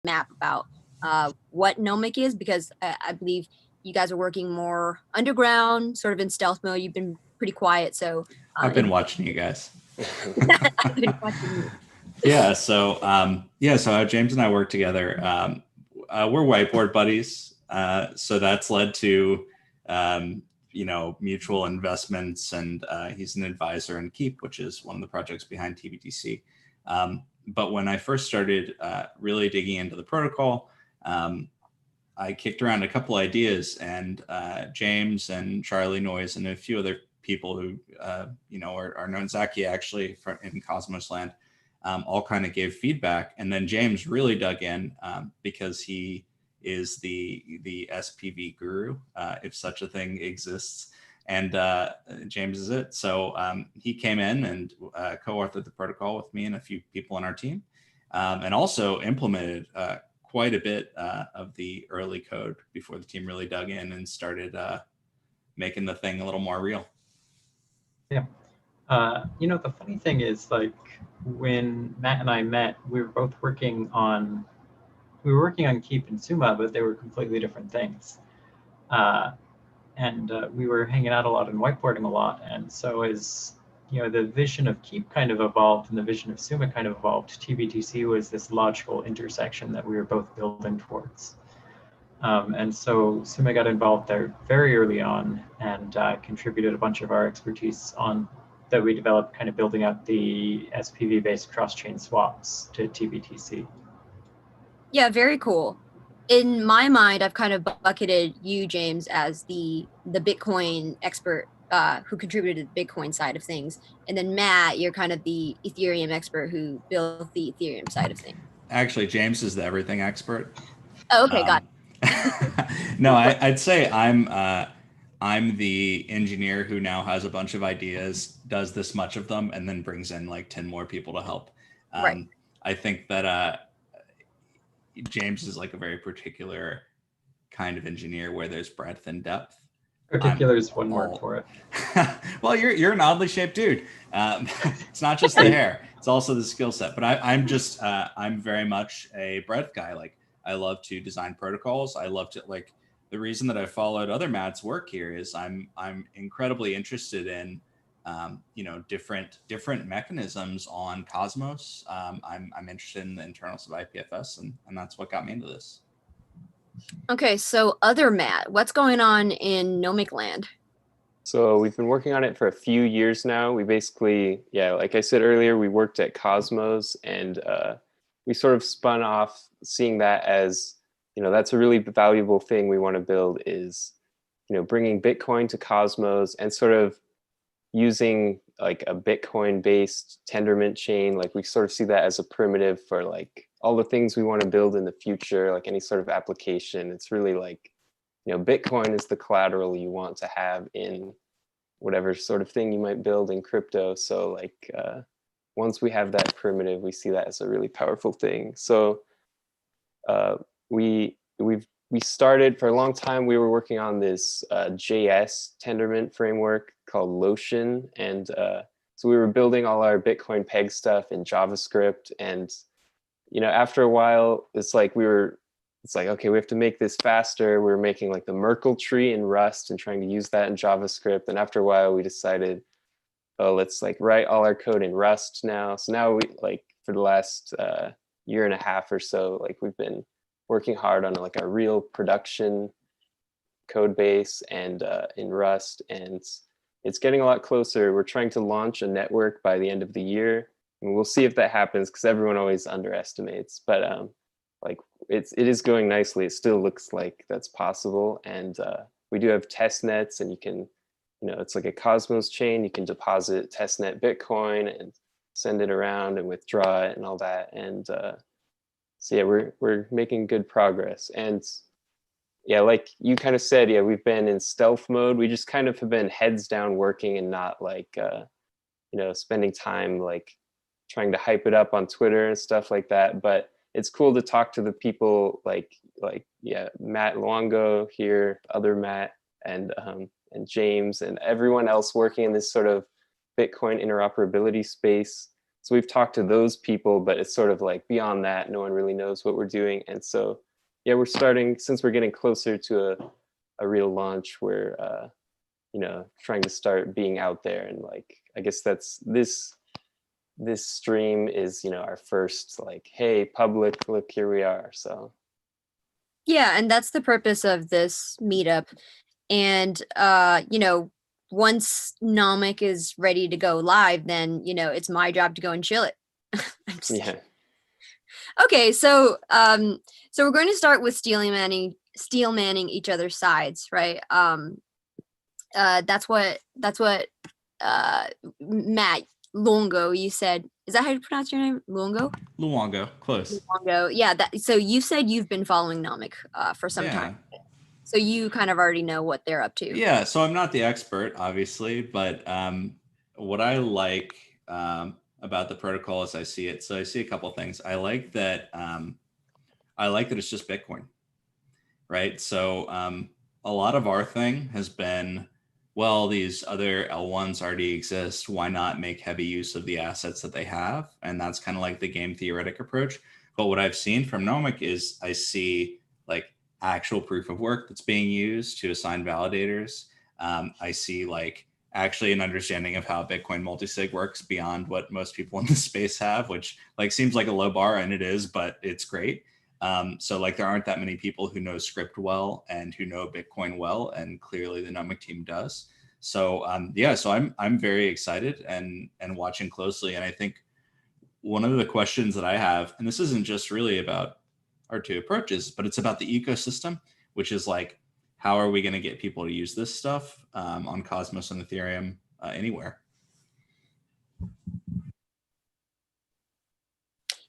map about what Nomic is, because I believe you guys are working more underground, sort of in stealth mode. You've been pretty quiet, so I've been watching you guys. I've been watching you. So James and I work together. We're whiteboard buddies, so that's led to mutual investments, and he's an advisor in Keep, which is one of the projects behind tbtc. But when I first started really digging into the protocol, I kicked around a couple ideas, and James and Charlie Noyes and a few other people who are known, Zaki actually in Cosmos Land, all kind of gave feedback. And then James really dug in because he is the SPV guru, if such a thing exists. And James is it. So he came in and co-authored the protocol with me and a few people on our team, and also implemented quite a bit of the early code before the team really dug in and started making the thing a little more real. Yeah. The funny thing is, like, when Matt and I met, we were both working on Keep and Summa, but they were completely different things. And we were hanging out a lot and whiteboarding a lot. And so as the vision of Keep kind of evolved and the vision of Summa kind of evolved, tbtc was this logical intersection that we were both building towards. And so Summa got involved there very early on and contributed a bunch of our expertise that we developed, kind of building out the SPV-based cross-chain swaps to tbtc. Yeah, very cool. In my mind, I've kind of bucketed you, James, as the Bitcoin expert who contributed to the Bitcoin side of things. And then Matt, you're kind of the Ethereum expert who built the Ethereum side of things. Actually, James is the everything expert. Oh, okay, got it. No, I'd say I'm the engineer who now has a bunch of ideas, does this much of them, and then brings in like 10 more people to help. Right. I think that James is like a very particular kind of engineer where there's breadth and depth. Particular is one word for it. Well, you're an oddly shaped dude. It's not just the hair; it's also the skill set. But I'm very much a breadth guy. Like, I love to design protocols. I love to, like, the reason that I followed other Matt's work here is I'm incredibly interested in different mechanisms on Cosmos. I'm interested in the internals of IPFS, and that's what got me into this. Okay, so other Matt, what's going on in Nomic land? So we've been working on it for a few years now. We basically, like I said earlier, we worked at Cosmos, and we sort of spun off seeing that as, that's a really valuable thing we want to build is, bringing Bitcoin to Cosmos and sort of using like a Bitcoin-based Tendermint chain. Like, we sort of see that as a primitive for like all the things we want to build in the future, like any sort of application. It's really like, Bitcoin is the collateral you want to have in whatever sort of thing you might build in crypto. So like once we have that primitive, we see that as a really powerful thing. So we started, for a long time, we were working on this JS Tendermint framework called Lotion. And so we were building all our Bitcoin peg stuff in JavaScript. And, after a while, it's like, okay, we have to make this faster. We were making like the Merkle tree in Rust and trying to use that in JavaScript. And after a while, we decided, oh, let's like write all our code in Rust now. So now we, like, for the last year and a half or so, like, we've been working hard on like a real production code base and in Rust, and it's getting a lot closer. We're trying to launch a network by the end of the year, and we'll see if that happens, because everyone always underestimates. But like, it is going nicely. It still looks like that's possible, and we do have test nets, and you can, it's like a Cosmos chain. You can deposit testnet Bitcoin and send it around and withdraw it and all that. And so yeah, we're making good progress. And yeah, like you kind of said, yeah, we've been in stealth mode. We just kind of have been heads down working and not like spending time like trying to hype it up on Twitter and stuff like that. But it's cool to talk to the people like Matt Luongo here, other Matt, and James, and everyone else working in this sort of Bitcoin interoperability space. So we've talked to those people, but it's sort of like beyond that, no one really knows what we're doing. And so, yeah, we're starting, since we're getting closer to a real launch, we're, you know, trying to start being out there. And like, I guess that's this stream is, you know, our first like, hey, public, look, here we are. So. Yeah, and that's the purpose of this meetup. And you know, once Nomic is ready to go live, then you know it's my job to go and chill it. Yeah. Okay, so so we're going to start with steel manning each other's sides, right? That's what Matt Luongo, you said. Is that how you pronounce your name? Luongo? Luongo, close. Luongo. Yeah, that, so you said you've been following Nomic for some time. So you kind of already know what they're up to. Yeah, so I'm not the expert, obviously, but what I like about the protocol as I see it, so I see a couple things. I like that it's just Bitcoin, right? So a lot of our thing has been, well, these other L1s already exist. Why not make heavy use of the assets that they have? And that's kind of like the game theoretic approach. But what I've seen from Nomic is I see like actual proof of work that's being used to assign validators. I see like actually an understanding of how Bitcoin multisig works beyond what most people in the space have, which like seems like a low bar, and it is, but it's great. So like there aren't that many people who know script well and who know Bitcoin well, and clearly the Nomic team does. So yeah, so I'm very excited and watching closely. And I think one of the questions that I have, and this isn't just really about our two approaches, but it's about the ecosystem, which is like, how are we going to get people to use this stuff on Cosmos and Ethereum anywhere?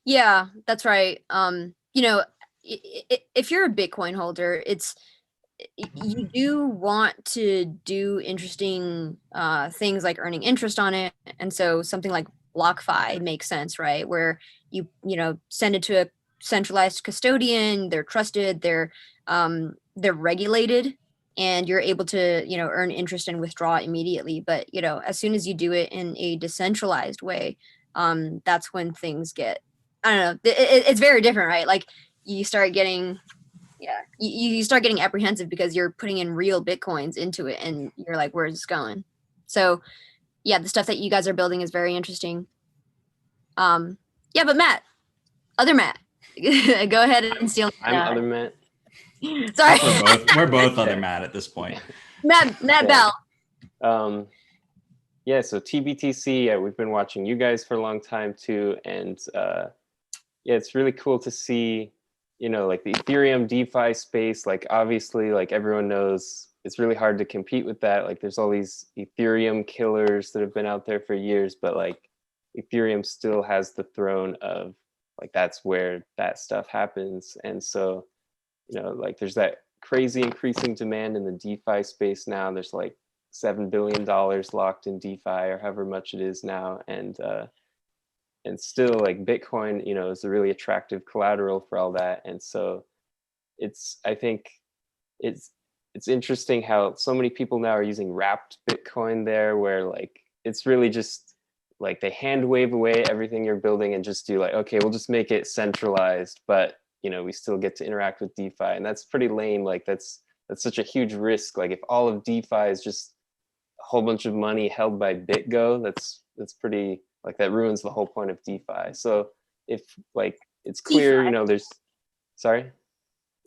Yeah, that's right. You know, if you're a Bitcoin holder, you do want to do interesting things like earning interest on it, and so something like BlockFi makes sense, right? Where you know send it to a centralized custodian, they're trusted, they're regulated, and you're able to you know earn interest and withdraw immediately. But you know, as soon as you do it in a decentralized way, that's when things get, I don't know, it's very different, right? Like you start getting, yeah, you start getting apprehensive because you're putting in real Bitcoins into it and you're like, where's this going? So yeah, the stuff that you guys are building is very interesting. Yeah, but Matt, other Matt, go ahead and steal. I'm other Matt. Sorry. We're both other Matt at this point. Matt Yeah. Bell. Yeah, so TBTC, we've been watching you guys for a long time too. And yeah, it's really cool to see, you know, like the Ethereum DeFi space. Like obviously, like everyone knows, it's really hard to compete with that. Like there's all these Ethereum killers that have been out there for years, but like Ethereum still has the throne of like, that's where that stuff happens. And so, you know, like there's that crazy increasing demand in the DeFi space now. There's like $7 billion locked in DeFi or however much it is now. And still like Bitcoin, you know, is a really attractive collateral for all that. And so I think it's interesting how so many people now are using wrapped Bitcoin there, where like, it's really just like they hand wave away everything you're building and just do like, okay, we'll just make it centralized, but you know, we still get to interact with DeFi. And that's pretty lame. Like that's such a huge risk. Like if all of DeFi is just a whole bunch of money held by BitGo, that's pretty, like that ruins the whole point of DeFi. So if like, it's clear, DeFi. you know, sorry?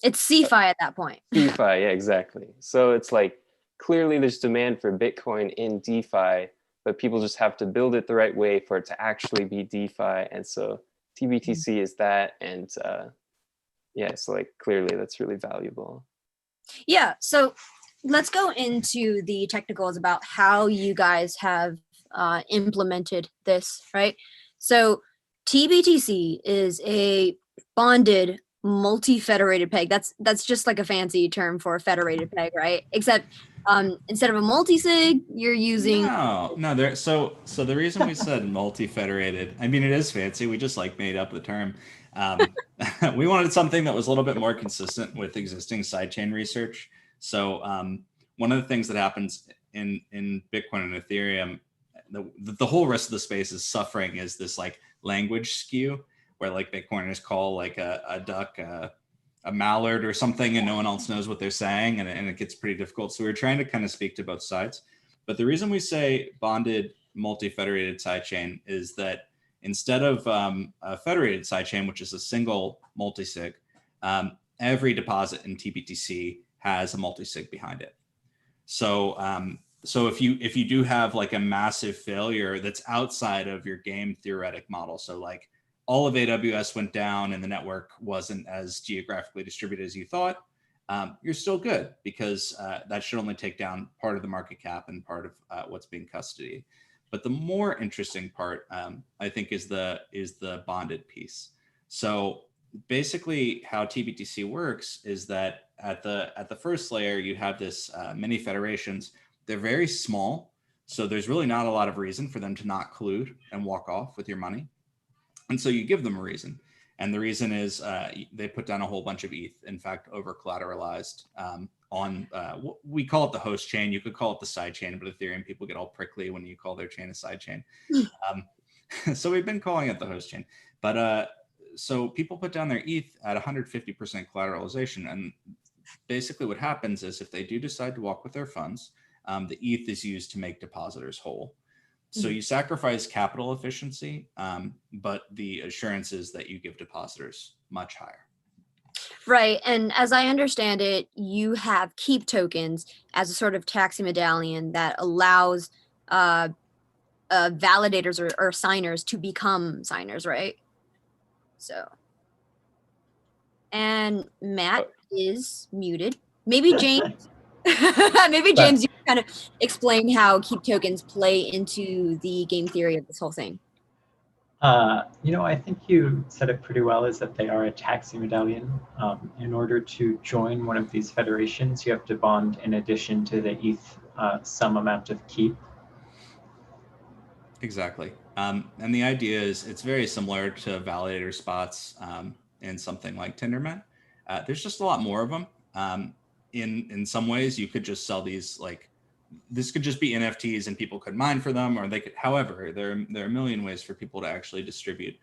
It's CeFi at that point. DeFi, yeah, exactly. So it's like, clearly there's demand for Bitcoin in DeFi, but people just have to build it the right way for it to actually be DeFi. And so TBTC is that. And yeah, so like clearly that's really valuable. Yeah, so let's go into the technicals about how you guys have implemented this, right? So TBTC is a bonded multi-federated peg. That's just like a fancy term for a federated peg, right? Except instead of a multi-sig, you're using no. So the reason we said multi-federated, I mean, it is fancy. We just like made up the term. We wanted something that was a little bit more consistent with existing sidechain research. So one of the things that happens in Bitcoin and Ethereum, the whole rest of the space is suffering is this like language skew where like Bitcoiners call like a duck a mallard or something, and no one else knows what they're saying, and it gets pretty difficult. So we're trying to kind of speak to both sides. But the reason we say bonded multi-federated sidechain is that instead of a federated sidechain, which is a single multi-sig, every deposit in tbtc has a multi-sig behind it. So so if you do have like a massive failure that's outside of your game theoretic model, so like all of AWS went down and the network wasn't as geographically distributed as you thought, you're still good, because that should only take down part of the market cap and part of what's being custodied. But the more interesting part, I think, is the bonded piece. So basically how tbtc works is that at the first layer, you have this mini federations. They're very small, so there's really not a lot of reason for them to not collude and walk off with your money. And so you give them a reason. And the reason is they put down a whole bunch of ETH, in fact, over collateralized on, we call it the host chain. You could call it the side chain, but Ethereum people get all prickly when you call their chain a side chain. So we've been calling it the host chain. But so people put down their ETH at 150% collateralization. And basically what happens is if they do decide to walk with their funds, the ETH is used to make depositors whole. So you sacrifice capital efficiency, but the assurance is that you give depositors much higher. Right. And as I understand it, you have keep tokens as a sort of taxi medallion that allows validators or signers to become signers, right? So, and Matt is muted. Maybe James, maybe James, you can kind of explain how keep tokens play into the game theory of this whole thing. I think you said it pretty well, is that they are a taxi medallion. In order to join one of these federations, you have to bond in addition to the ETH some amount of keep. Exactly. And the idea is it's very similar to validator spots in something like Tendermint. There's just a lot more of them. In some ways, you could just sell these, like, this could just be NFTs and people could mine for them, or they could, however, there are a million ways for people to actually distribute.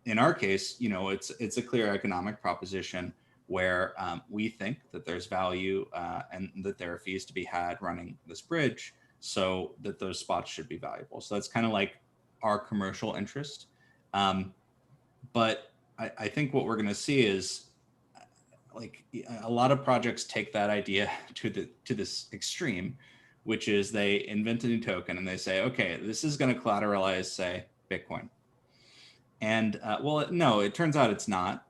In our case, it's a clear economic proposition where we think that there's value and that there are fees to be had running this bridge, so that those spots should be valuable. So that's kind of like our commercial interest. But I think what we're going to see is, like, a lot of projects take that idea to this extreme, which is they invent a new token and they say, okay, this is going to collateralize, say, Bitcoin. And well, no, it turns out it's not.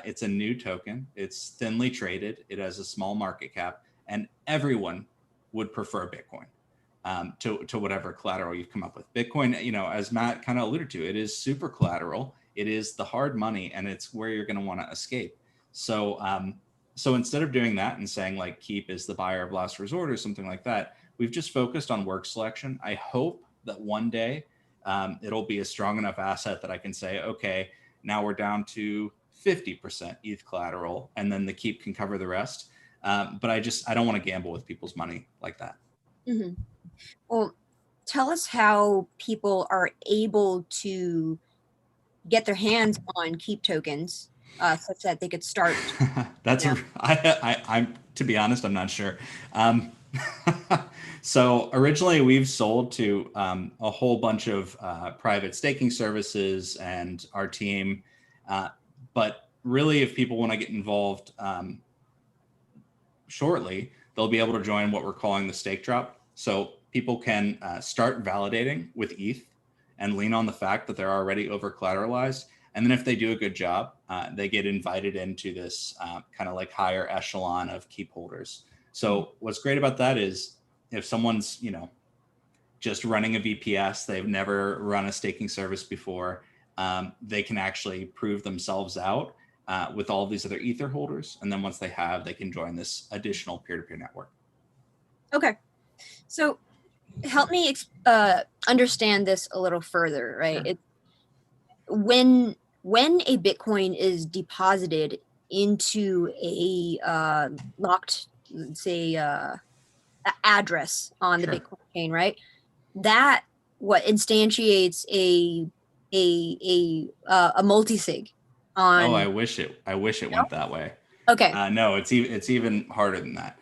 It's a new token. It's thinly traded. It has a small market cap, and everyone would prefer Bitcoin to whatever collateral you've come up with. Bitcoin, as Matt kind of alluded to, it is super collateral. It is the hard money, and it's where you're going to want to escape. So so instead of doing that and saying like keep is the buyer of last resort or something like that, we've just focused on work selection. I hope that one day it'll be a strong enough asset that I can say, okay, now we're down to 50% ETH collateral, and then the keep can cover the rest. But I don't want to gamble with people's money like that. Mm-hmm. Well, tell us how people are able to get their hands on keep tokens such that they could start. That's I'm to be honest, I'm not sure. So originally we've sold to a whole bunch of private staking services and our team. But really, if people want to get involved shortly, they'll be able to join what we're calling the stake drop. So people can start validating with ETH and lean on the fact that they're already over collateralized. And then if they do a good job, they get invited into this kind of like higher echelon of keep holders. So what's great about that is if someone's, just running a VPS, they've never run a staking service before, they can actually prove themselves out with all of these other Ether holders. And then once they have, they can join this additional peer-to-peer network. Okay. So help me understand this a little further, right? Sure. When a Bitcoin is deposited into a locked, say, address on the Sure. Bitcoin chain, right? That what instantiates a multi-sig Oh, on. I wish it went that way. Okay. No, it's even harder than that.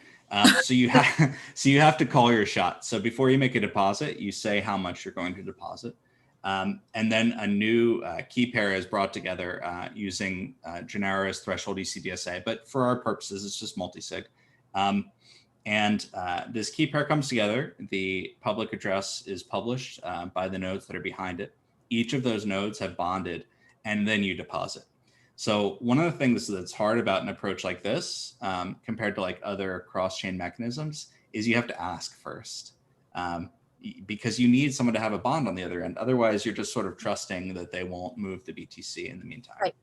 So you have so you have to call your shot. So before you make a deposit, you say how much you're going to deposit, and then a new key pair is brought together using Gennaro's threshold ECDSA. But for our purposes, it's just multi-sig. And this key pair comes together. The public address is published by the nodes that are behind it. Each of those nodes have bonded, and then you deposit. So one of the things that's hard about an approach like this, compared to like other cross-chain mechanisms, is you have to ask first, because you need someone to have a bond on the other end. Otherwise, you're just sort of trusting that they won't move the BTC in the meantime. Right.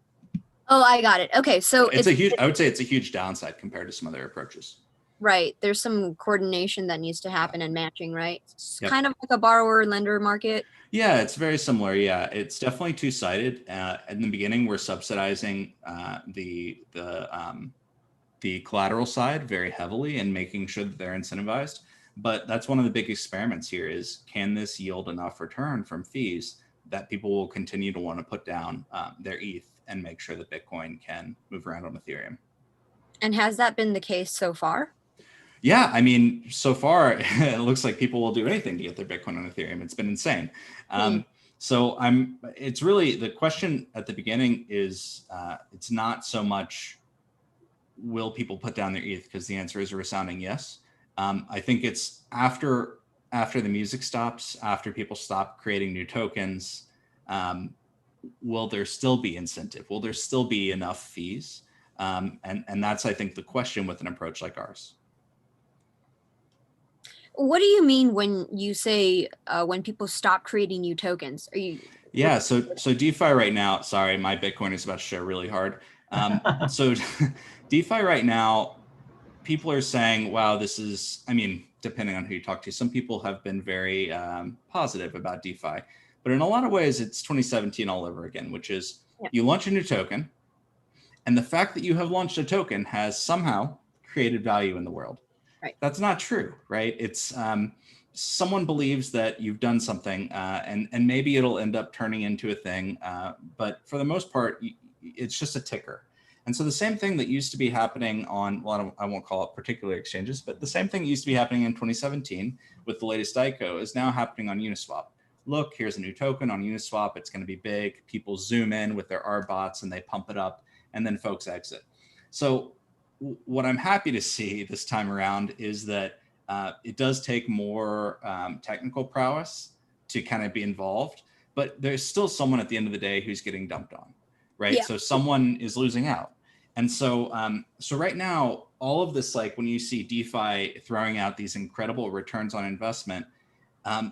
Oh, I got it. Okay, so it's a huge. I would say it's a huge downside compared to some other approaches. Right. There's some coordination that needs to happen and matching, right? It's Yep. kind of like a borrower lender market. Yeah, it's very similar. Yeah, it's definitely two-sided. In the beginning, we're subsidizing the collateral side very heavily and making sure that they're incentivized. But that's one of the big experiments here is, can this yield enough return from fees that people will continue to want to put down their ETH and make sure that Bitcoin can move around on Ethereum? And has that been the case so far? Yeah, I mean, so far it looks like people will do anything to get their Bitcoin on Ethereum. It's been insane. So it's really, the question at the beginning is, it's not so much will people put down their ETH, because the answer is a resounding yes. I think it's after the music stops, after people stop creating new tokens, will there still be incentive? Will there still be enough fees? And that's, I think, the question with an approach like ours. What do you mean when you say when people stop creating new tokens? Are you? Yeah, so DeFi right now, sorry, my Bitcoin is about to show really hard. So DeFi right now, people are saying, wow, this is, I mean, depending on who you talk to, some people have been very positive about DeFi. But in a lot of ways, it's 2017 all over again, which is you launch a new token, and the fact that you have launched a token has somehow created value in the world. Right. That's not true, right? It's someone believes that you've done something, and maybe it'll end up turning into a thing, but for the most part, it's just a ticker. And so the same thing that used to be happening on, well, I won't call it particular exchanges, but the same thing used to be happening in 2017 with the latest ICO is now happening on Uniswap. Look, here's a new token on Uniswap. It's going to be big. People zoom in with their R bots and they pump it up, and then folks exit. So what I'm happy to see this time around is that it does take more technical prowess to kind of be involved, but there's still someone at the end of the day who's getting dumped on, right? Yeah. So someone is losing out. And so, so right now, all of this, like when you see DeFi throwing out these incredible returns on investment,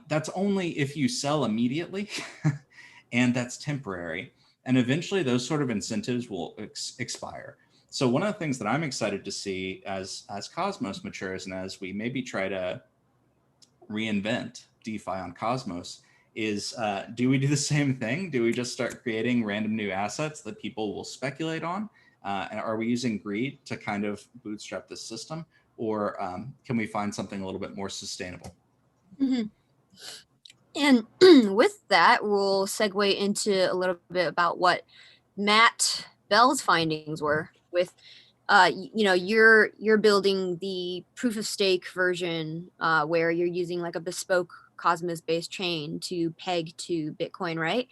that's only if you sell immediately, and that's temporary. And eventually those sort of incentives will expire. So one of the things that I'm excited to see as Cosmos matures and as we maybe try to reinvent DeFi on Cosmos is, do we do the same thing? Do we just start creating random new assets that people will speculate on? And are we using greed to kind of bootstrap this system? Or can we find something a little bit more sustainable? Mm-hmm. And with that, we'll segue into a little bit about what Matt Bell's findings were with, you know, you're building the proof of stake version where you're using like a bespoke Cosmos-based chain to peg to Bitcoin, right?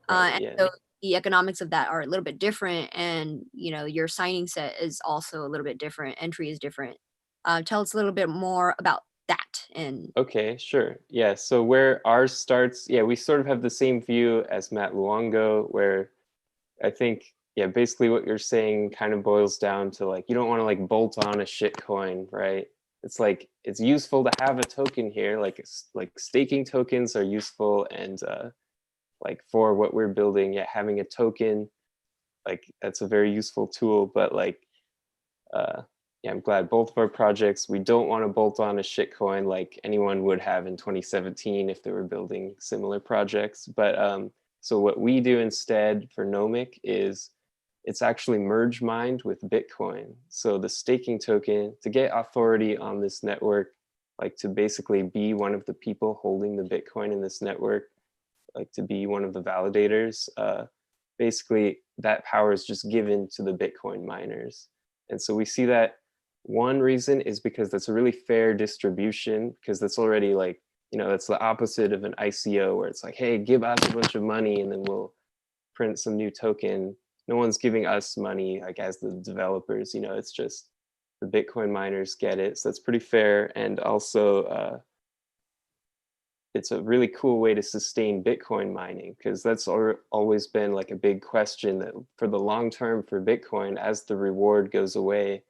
And so the economics of that are a little bit different, and you know your signing set is also a little bit different. Entry is different. Tell us a little bit more about that. And okay, sure. Yeah, so where ours starts, yeah, we sort of have the same view as Matt Luongo, where I think, yeah, basically what you're saying kind of boils down to like, you don't want to like bolt on a shit coin, right? It's like, it's useful to have a token here, like staking tokens are useful, and like for what we're building, yeah, having a token, like that's a very useful tool, but like, yeah, I'm glad both of our projects, we don't want to bolt on a shitcoin like anyone would have in 2017 if they were building similar projects. But so what we do instead for Nomic is it's actually merge mined with Bitcoin. So the staking token, to get authority on this network, like to basically be one of the people holding the Bitcoin in this network, like to be one of the validators. Basically, that power is just given to the Bitcoin miners. And so we see that one reason is because that's a really fair distribution, because that's already like, that's the opposite of an ICO where it's like, hey, give us a bunch of money and then we'll print some new token. No one's giving us money, like as the developers, it's just the Bitcoin miners get it. So that's pretty fair. And also, it's a really cool way to sustain Bitcoin mining, because that's always been like a big question that for the long term for Bitcoin, as the reward goes away,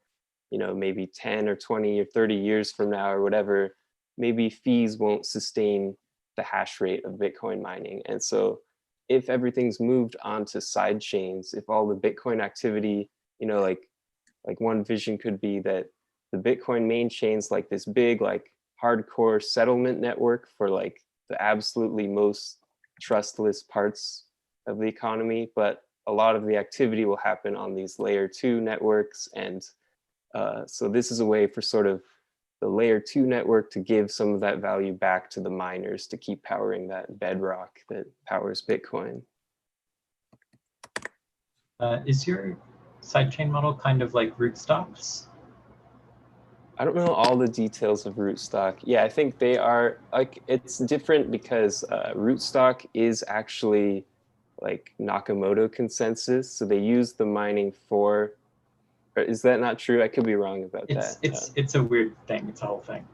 maybe 10 or 20 or 30 years from now or whatever, maybe fees won't sustain the hash rate of Bitcoin mining. And so if everything's moved onto side chains, if all the Bitcoin activity, like one vision could be that the Bitcoin main chain's like this big, like hardcore settlement network for like the absolutely most trustless parts of the economy, but a lot of the activity will happen on these layer 2 networks. And so this is a way for sort of the layer 2 network to give some of that value back to the miners to keep powering that bedrock that powers Bitcoin. Is your sidechain model kind of like Rootstock's? I don't know all the details of Rootstock. Yeah, I think they are like, it's different because Rootstock is actually like Nakamoto consensus. So they use the mining for, or is that not true? I could be wrong about that. It's a weird thing. It's a whole thing.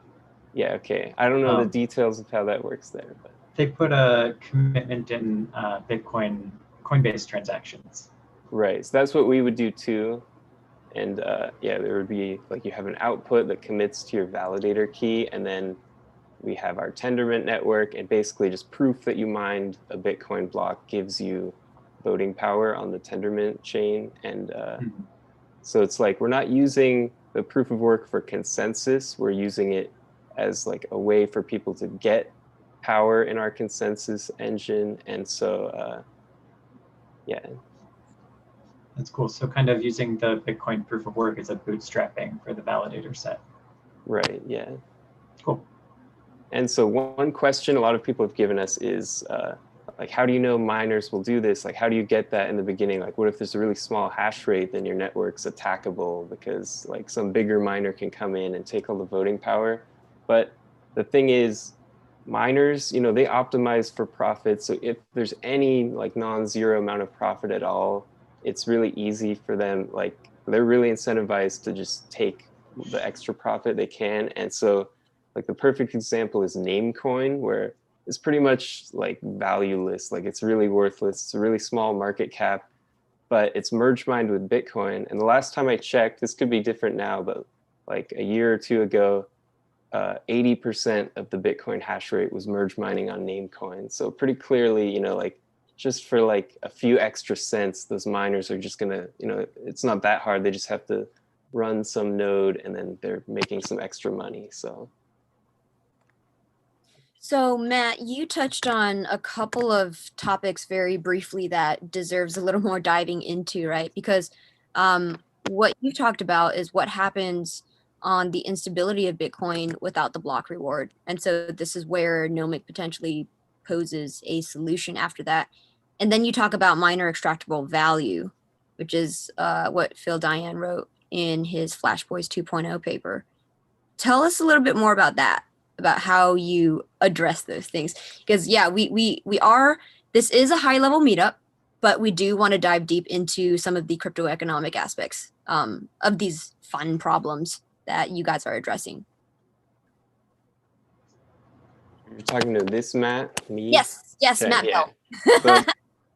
Yeah, okay. I don't know the details of how that works there. But they put a commitment in Coinbase transactions. Right, so that's what we would do too. And yeah, there would be like, you have an output that commits to your validator key, and then we have our Tendermint network, and basically just proof that you mined a Bitcoin block gives you voting power on the Tendermint chain. And so it's like, we're not using the proof of work for consensus, we're using it as like a way for people to get power in our consensus engine. And so yeah. That's cool. So kind of using the Bitcoin proof of work as a bootstrapping for the validator set. Right, yeah. Cool. And so one question a lot of people have given us is like, how do you know miners will do this? Like, how do you get that in the beginning? Like, what if there's a really small hash rate, then your network's attackable because like some bigger miner can come in and take all the voting power. But the thing is, miners, they optimize for profit. So if there's any like non-zero amount of profit at all, it's really easy for them. Like, they're really incentivized to just take the extra profit they can. And so like the perfect example is Namecoin, where it's pretty much like valueless. Like, it's really worthless. It's a really small market cap, but it's merge mined with Bitcoin. And the last time I checked, this could be different now, but like a year or two ago, 80% of the Bitcoin hash rate was merge mining on Namecoin. So pretty clearly, like just for like a few extra cents, those miners are just gonna, it's not that hard. They just have to run some node and then they're making some extra money. So Matt, you touched on a couple of topics very briefly that deserves a little more diving into, right? Because what you talked about is what happens on the instability of Bitcoin without the block reward. And so this is where Nomic potentially poses a solution after that. And then you talk about miner extractable value, which is what Phil Diane wrote in his Flash Boys 2.0 paper. Tell us a little bit more about that, about how you address those things. Because yeah, we are, this is a high level meetup, but we do want to dive deep into some of the crypto economic aspects of these fun problems that you guys are addressing. You're talking to this Matt, me? Yes, Okay, Matt yeah. Bell.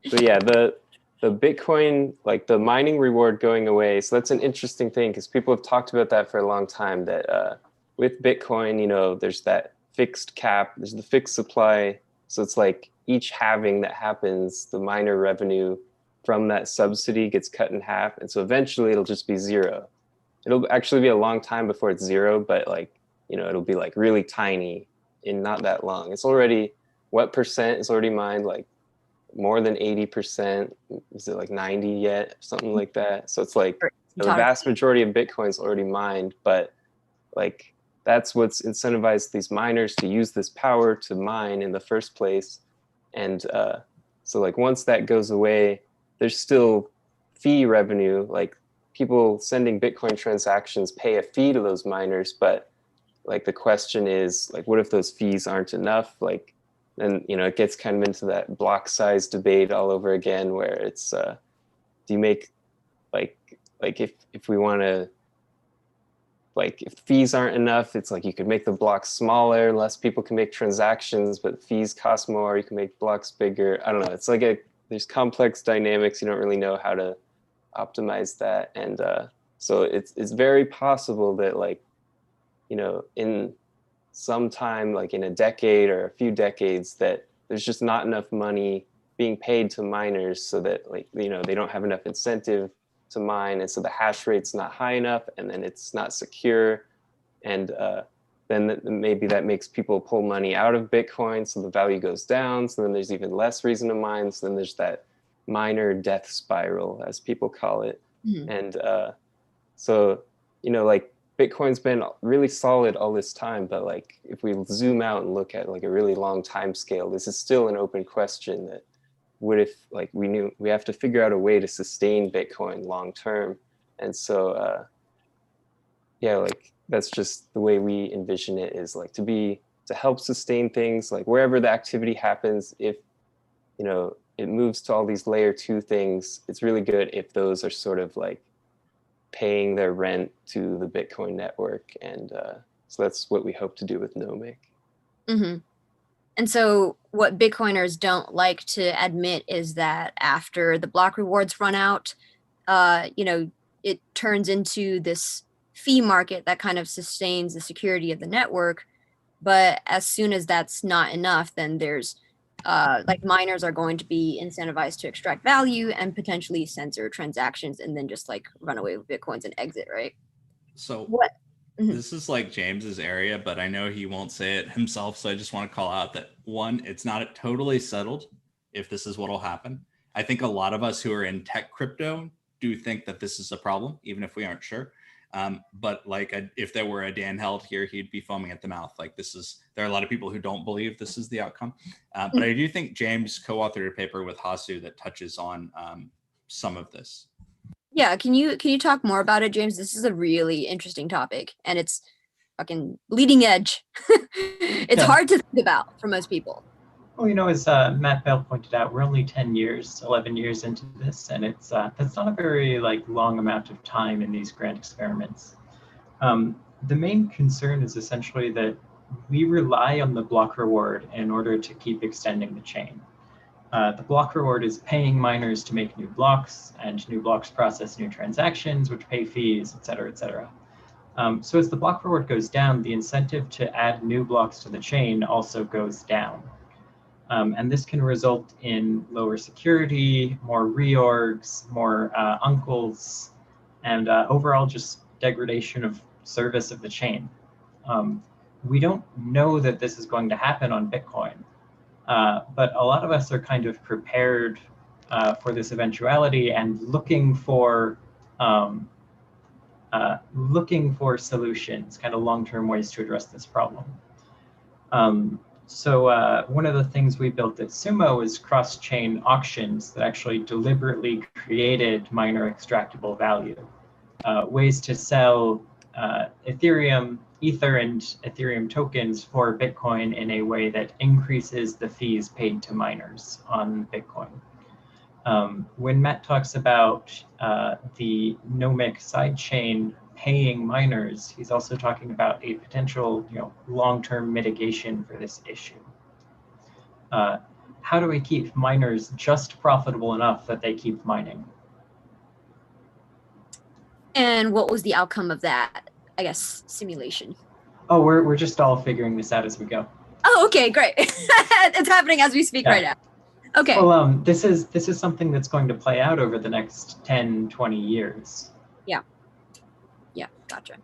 So yeah, the Bitcoin, like the mining reward going away. So that's an interesting thing, because people have talked about that for a long time, that with Bitcoin, there's that fixed cap, there's the fixed supply. So it's like each halving that happens, the miner revenue from that subsidy gets cut in half. And so eventually it'll just be zero. It'll actually be a long time before it's zero, but like, it'll be like really tiny in not that long. It's already, what percent is already mined? Like more than 80%. Is it like 90 yet? Something like that. So it's like the vast majority of Bitcoin's already mined, but like that's what's incentivized these miners to use this power to mine in the first place. And so like once that goes away, there's still fee revenue, like people sending Bitcoin transactions pay a fee to those miners, but like the question is like, what if those fees aren't enough? Like, then, you know, it gets kind of into that block size debate all over again, where it's, do you make like if we want to, like if fees aren't enough, it's like you could make the blocks smaller, less people can make transactions, but fees cost more, you can make blocks bigger. I don't know. It's like there's complex dynamics. You don't really know how to optimize that. And so it's very possible that like, you know, in some time, like in a decade or a few decades, that there's just not enough money being paid to miners so that like, you know, they don't have enough incentive to mine. And so the hash rate's not high enough, and then it's not secure. And then maybe that makes people pull money out of Bitcoin. So the value goes down. So then there's even less reason to mine. So then there's that miner death spiral, as people call it. Mhm. And so, you know, like Bitcoin's been really solid all this time, but like if we zoom out and look at like a really long time scale, this is still an open question that what if like we have to figure out a way to sustain Bitcoin long term. And so yeah, like that's just the way we envision it, is like to help sustain things, like wherever the activity happens. If, you know, it moves to all these layer 2 things, it's really good if those are sort of like paying their rent to the Bitcoin network. And so that's what we hope to do with Nomic. Mm-hmm. And so what Bitcoiners don't like to admit is that after the block rewards run out, you know, it turns into this fee market that kind of sustains the security of the network. But as soon as that's not enough, then there's like miners are going to be incentivized to extract value and potentially censor transactions and then just like run away with Bitcoins and exit, right? So What? Mhm. this is like James's area, but I know he won't say it himself. So I just want to call out that one, it's not totally settled if this is what will happen. I think a lot of us who are in tech crypto do think that this is a problem, even if we aren't sure. But like if there were a Dan Held here, he'd be foaming at the mouth. Like there are a lot of people who don't believe this is the outcome. But I do think James co-authored a paper with Hasu that touches on some of this. Yeah, can you talk more about it, James? This is a really interesting topic, and it's fucking bleeding edge. It's hard to think about for most people. Well, you know, as Matt Bell pointed out, we're only 10 years, 11 years into this, and it's that's not a very like long amount of time in these grand experiments. The main concern is essentially that we rely on the block reward in order to keep extending the chain. The block reward is paying miners to make new blocks, and new blocks process new transactions, which pay fees, et cetera, et cetera. So as the block reward goes down, the incentive to add new blocks to the chain also goes down. And this can result in lower security, more reorgs, more uncles, and overall just degradation of service of the chain. We don't know that this is going to happen on Bitcoin. But a lot of us are kind of prepared for this eventuality and looking for solutions, kind of long-term ways to address this problem. So one of the things we built at Summa was cross-chain auctions that actually deliberately created miner extractable value, ways to sell Ether and Ethereum tokens for Bitcoin in a way that increases the fees paid to miners on Bitcoin. When Matt talks about the Nomic sidechain paying miners, he's also talking about a potential, long-term mitigation for this issue. How do we keep miners just profitable enough that they keep mining? And what was the outcome of that, I guess, simulation? Oh, we're just all figuring this out as we go. Oh, okay, great. It's happening as we speak right now. Okay. Well, this is something that's going to play out over the next 10, 20 years. Yeah, gotcha.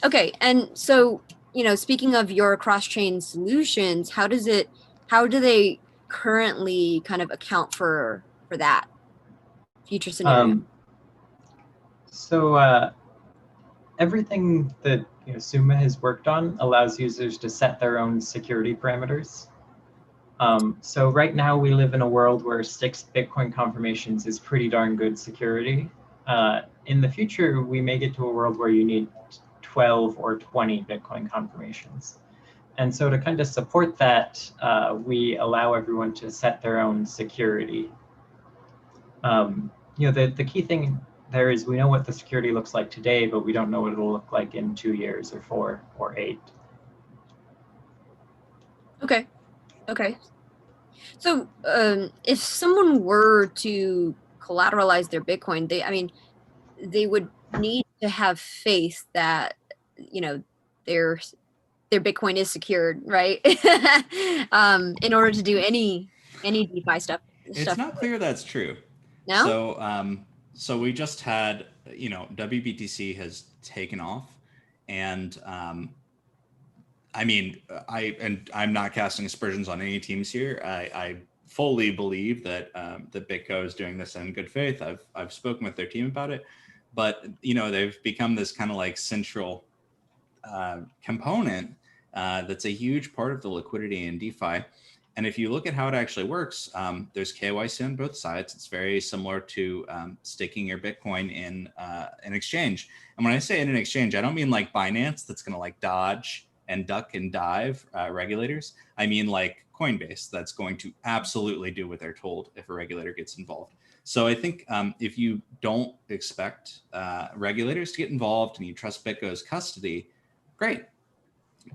Okay, and so, speaking of your cross-chain solutions, how do they currently kind of account for that future scenario? everything that Summa has worked on allows users to set their own security parameters. So right now we live in a world where 6 Bitcoin confirmations is pretty darn good security. In the future, we may get to a world where you need 12 or 20 Bitcoin confirmations. And so to kind of support that, we allow everyone to set their own security. The key thing there is we know what the security looks like today, but we don't know what it'll look like in 2 years or 4 or 8. Okay. Okay. So if someone were to collateralize their Bitcoin, they would need to have faith that, their Bitcoin is secured, right? In order to do any DeFi stuff. It's not clear that's true. No? So we just had, WBTC has taken off, and I'm not casting aspersions on any teams here. I fully believe that that BitGo is doing this in good faith. I've spoken with their team about it, but they've become this kind of like central component that's a huge part of the liquidity in DeFi. And if you look at how it actually works, there's KYC on both sides. It's very similar to staking your Bitcoin in an exchange. And when I say in an exchange, I don't mean like Binance that's going to like dodge and duck and dive regulators. I mean like Coinbase that's going to absolutely do what they're told if a regulator gets involved. So I think if you don't expect regulators to get involved and you trust BitGo's custody, great.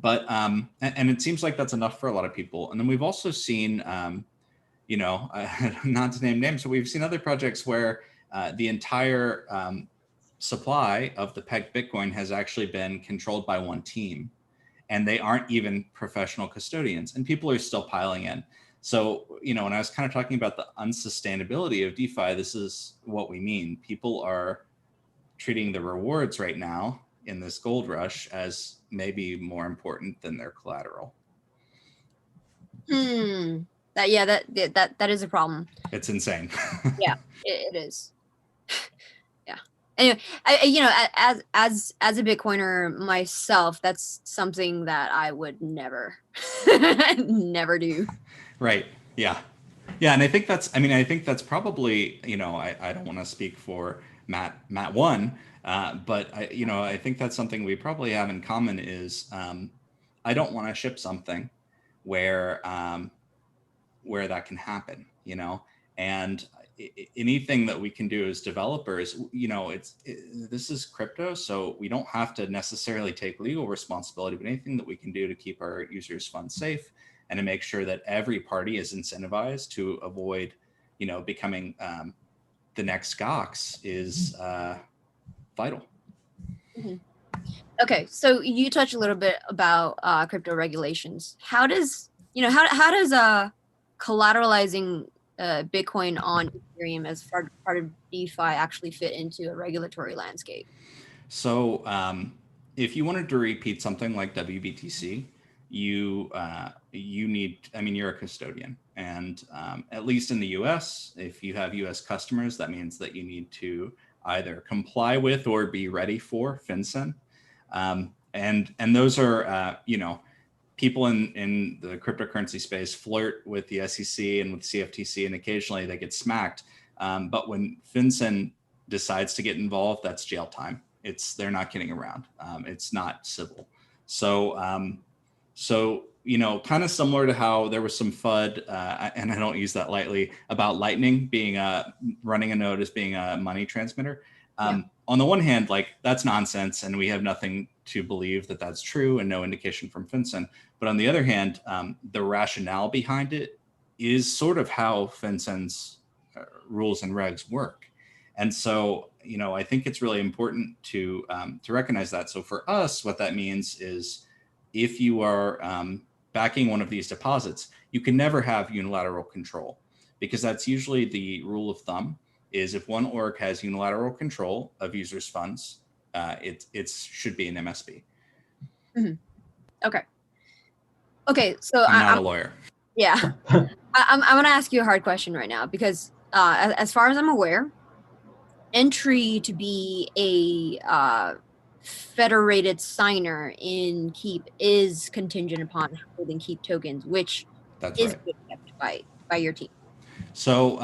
But and it seems like that's enough for a lot of people. And then we've also seen, not to name names, but we've seen other projects where the entire supply of the pegged Bitcoin has actually been controlled by one team, and they aren't even professional custodians, and people are still piling in. So, when I was kind of talking about the unsustainability of DeFi, this is what we mean. People are treating the rewards right now in this gold rush as maybe more important than their collateral. That is a problem. It's insane. Yeah, it is. Yeah. Anyway, as a Bitcoiner myself, that's something that I would never never do. Right. Yeah. Yeah. And I think that's probably, I don't want to speak for Matt one, but I think that's something we probably have in common is I don't want to ship something where that can happen, and anything that we can do as developers, this is crypto, so we don't have to necessarily take legal responsibility, but anything that we can do to keep our users' funds safe and to make sure that every party is incentivized to avoid, becoming the next Gox is vital. Mm-hmm. Okay, so you touched a little bit about crypto regulations. How does collateralizing Bitcoin on Ethereum as part of DeFi actually fit into a regulatory landscape? So if you wanted to repeat something like WBTC, you need, you're a custodian, and at least in the US, if you have US customers, that means that you need to either comply with or be ready for FinCEN. And those are, people in the cryptocurrency space flirt with the SEC and with CFTC, and occasionally they get smacked. But when FinCEN decides to get involved, that's jail time. They're not kidding around. It's not civil. So, kind of similar to how there was some FUD, and I don't use that lightly, about Lightning being running a node as being a money transmitter. On the one hand, that's nonsense, and we have nothing to believe that that's true and no indication from FinCEN. But on the other hand, the rationale behind it is sort of how FinCEN's rules and regs work. And so, I think it's really important to recognize that. So for us, what that means is if you are backing one of these deposits, you can never have unilateral control, because that's usually the rule of thumb. Is if one org has unilateral control of users' funds, it should be an MSB. Mm-hmm. Okay. So I'm not a lawyer. Yeah, I'm going to ask you a hard question right now, because as far as I'm aware, entry to be a federated signer in Keep is contingent upon holding Keep tokens, which That's is right. being kept by your team. So,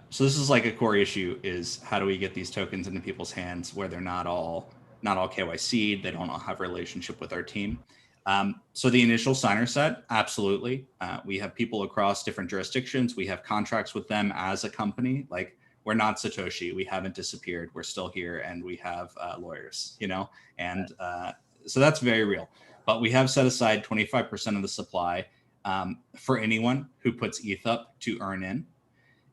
so this is like a core issue: is how do we get these tokens into people's hands where they're not all KYC'd, they don't all have a relationship with our team. So the initial signer set, absolutely. We have people across different jurisdictions. We have contracts with them as a company. Like, we're not Satoshi. We haven't disappeared. We're still here, and we have lawyers, you know, and so that's very real. But we have set aside 25% of the supply for anyone who puts ETH up to earn in.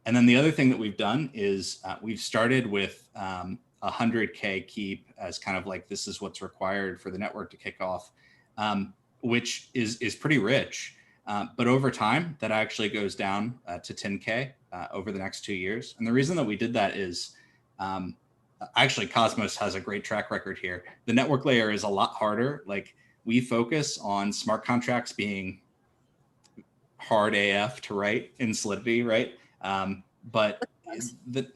And then the other thing that we've done is we've started with 100K Keep as kind of like, this is what's required for the network to kick off, which is pretty rich. But over time, that actually goes down to 10K over the next 2 years. And the reason that we did that is actually Cosmos has a great track record here. The network layer is a lot harder. Like, we focus on smart contracts being hard AF to write in Solidity, right? But the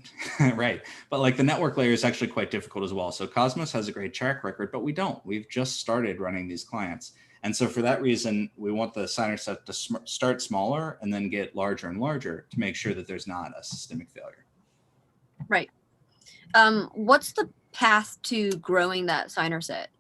right, but like the network layer is actually quite difficult as well. So Cosmos has a great track record, but we don't. We've just started running these clients, and so for that reason, we want the signer set to start smaller and then get larger and larger to make sure that there's not a systemic failure. Right. What's the path to growing that signer set?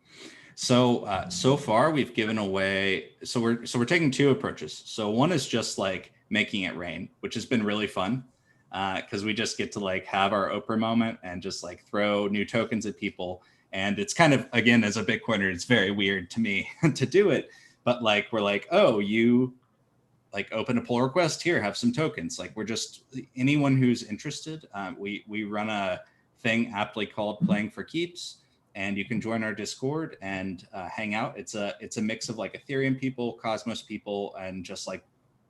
So so far we've given away. So we're taking two approaches. So one is just like making it rain, which has been really fun because we just get to like have our Oprah moment and just like throw new tokens at people. And it's kind of, again, as a Bitcoiner, it's very weird to me to do it. But like, we're like, oh, you like open a pull request here, have some tokens. Like, we're just, anyone who's interested. We run a thing aptly called Playing for Keeps, and you can join our Discord and hang out. It's a mix of like Ethereum people, Cosmos people, and just like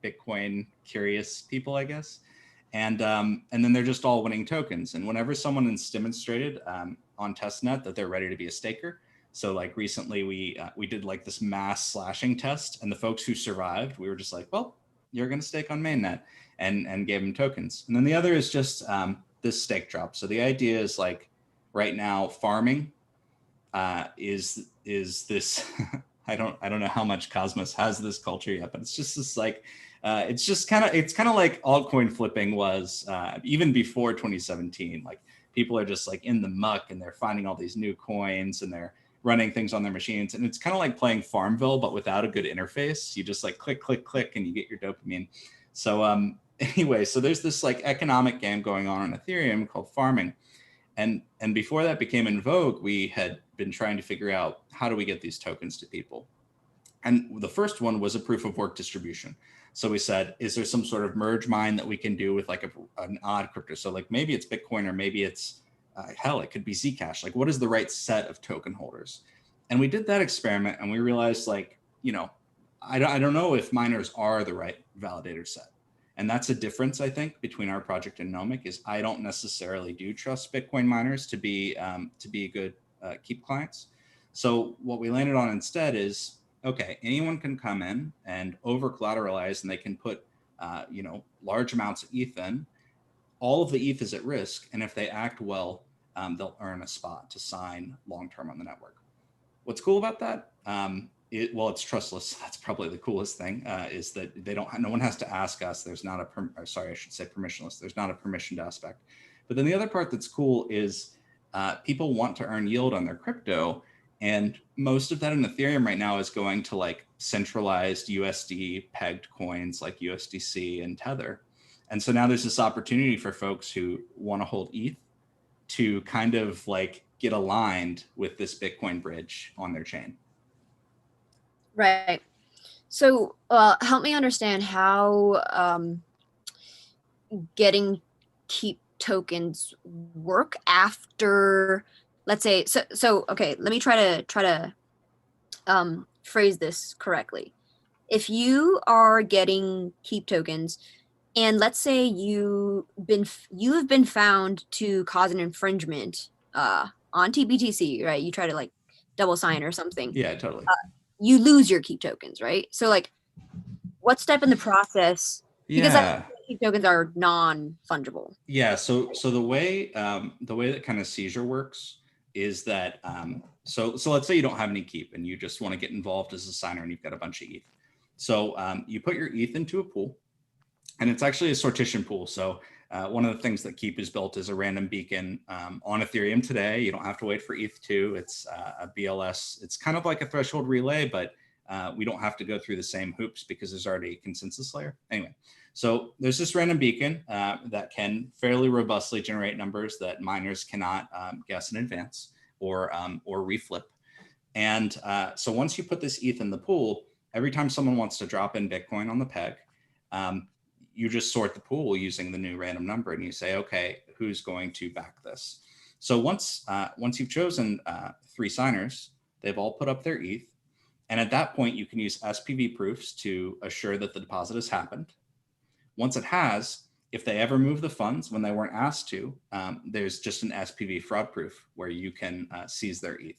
Bitcoin curious people, I guess. And then they're just all winning tokens. And whenever someone has demonstrated on testnet that they're ready to be a staker, so like recently we did like this mass slashing test, and the folks who survived, we were just like, well, you're going to stake on mainnet, and gave them tokens. And then the other is just this stake drop. So the idea is like, right now farming is this I don't know how much Cosmos has this culture yet, but it's just this like it's kind of like altcoin flipping was even before 2017. Like, people are just like in the muck and they're finding all these new coins and they're running things on their machines, and it's kind of like playing Farmville but without a good interface. You just like click click click and you get your dopamine. So anyway, so there's this like economic game going on Ethereum called farming. And before that became in vogue, we had been trying to figure out, how do we get these tokens to people? And the first one was a proof of work distribution. So we said, is there some sort of merge mine that we can do with like an odd crypto? So like, maybe it's Bitcoin, or maybe it's, hell, it could be Zcash. Like, what is the right set of token holders? And we did that experiment, and we realized, like, you know, I don't know if miners are the right validator set. And that's a difference, I think, between our project and Nomic, is I don't necessarily do trust Bitcoin miners to be good Keep clients. So what we landed on instead is, okay, anyone can come in and over collateralize, and they can put large amounts of ETH in. All of the ETH is at risk, and if they act well, they'll earn a spot to sign long term on the network. What's cool about that? It's trustless. That's probably the coolest thing, is that no one has to ask us. There's not permissionless. There's not a permissioned aspect. But then the other part that's cool is people want to earn yield on their crypto. And most of that in Ethereum right now is going to like centralized USD pegged coins like USDC and Tether. And so now there's this opportunity for folks who want to hold ETH to kind of like get aligned with this Bitcoin bridge on their chain. Right. So help me understand how getting Keep tokens work after, let's say, so okay, let me try to phrase this correctly. If you are getting Keep tokens, and let's say you have been found to cause an infringement on TBTC, right? You try to like double sign or something. Yeah, totally. You lose your Keep tokens, right? So like, what step in the process? Because Keep tokens are non-fungible. Yeah. So the way that kind of seizure works is that, so let's say you don't have any keep and you just want to get involved as a signer and you've got a bunch of ETH. So you put your ETH into a pool, and it's actually a sortition pool. So one of the things that Keep is built is a random beacon on Ethereum today. You don't have to wait for ETH2. It's a BLS. It's kind of like a threshold relay, but we don't have to go through the same hoops because there's already a consensus layer. Anyway, so there's this random beacon that can fairly robustly generate numbers that miners cannot guess in advance or reflip. And so once you put this ETH in the pool, every time someone wants to drop in Bitcoin on the peg, you just sort the pool using the new random number, and you say, okay, who's going to back this? So once you've chosen 3 signers, they've all put up their ETH. And at that point, you can use SPV proofs to assure that the deposit has happened. Once it has, if they ever move the funds when they weren't asked to, there's just an SPV fraud proof where you can seize their ETH.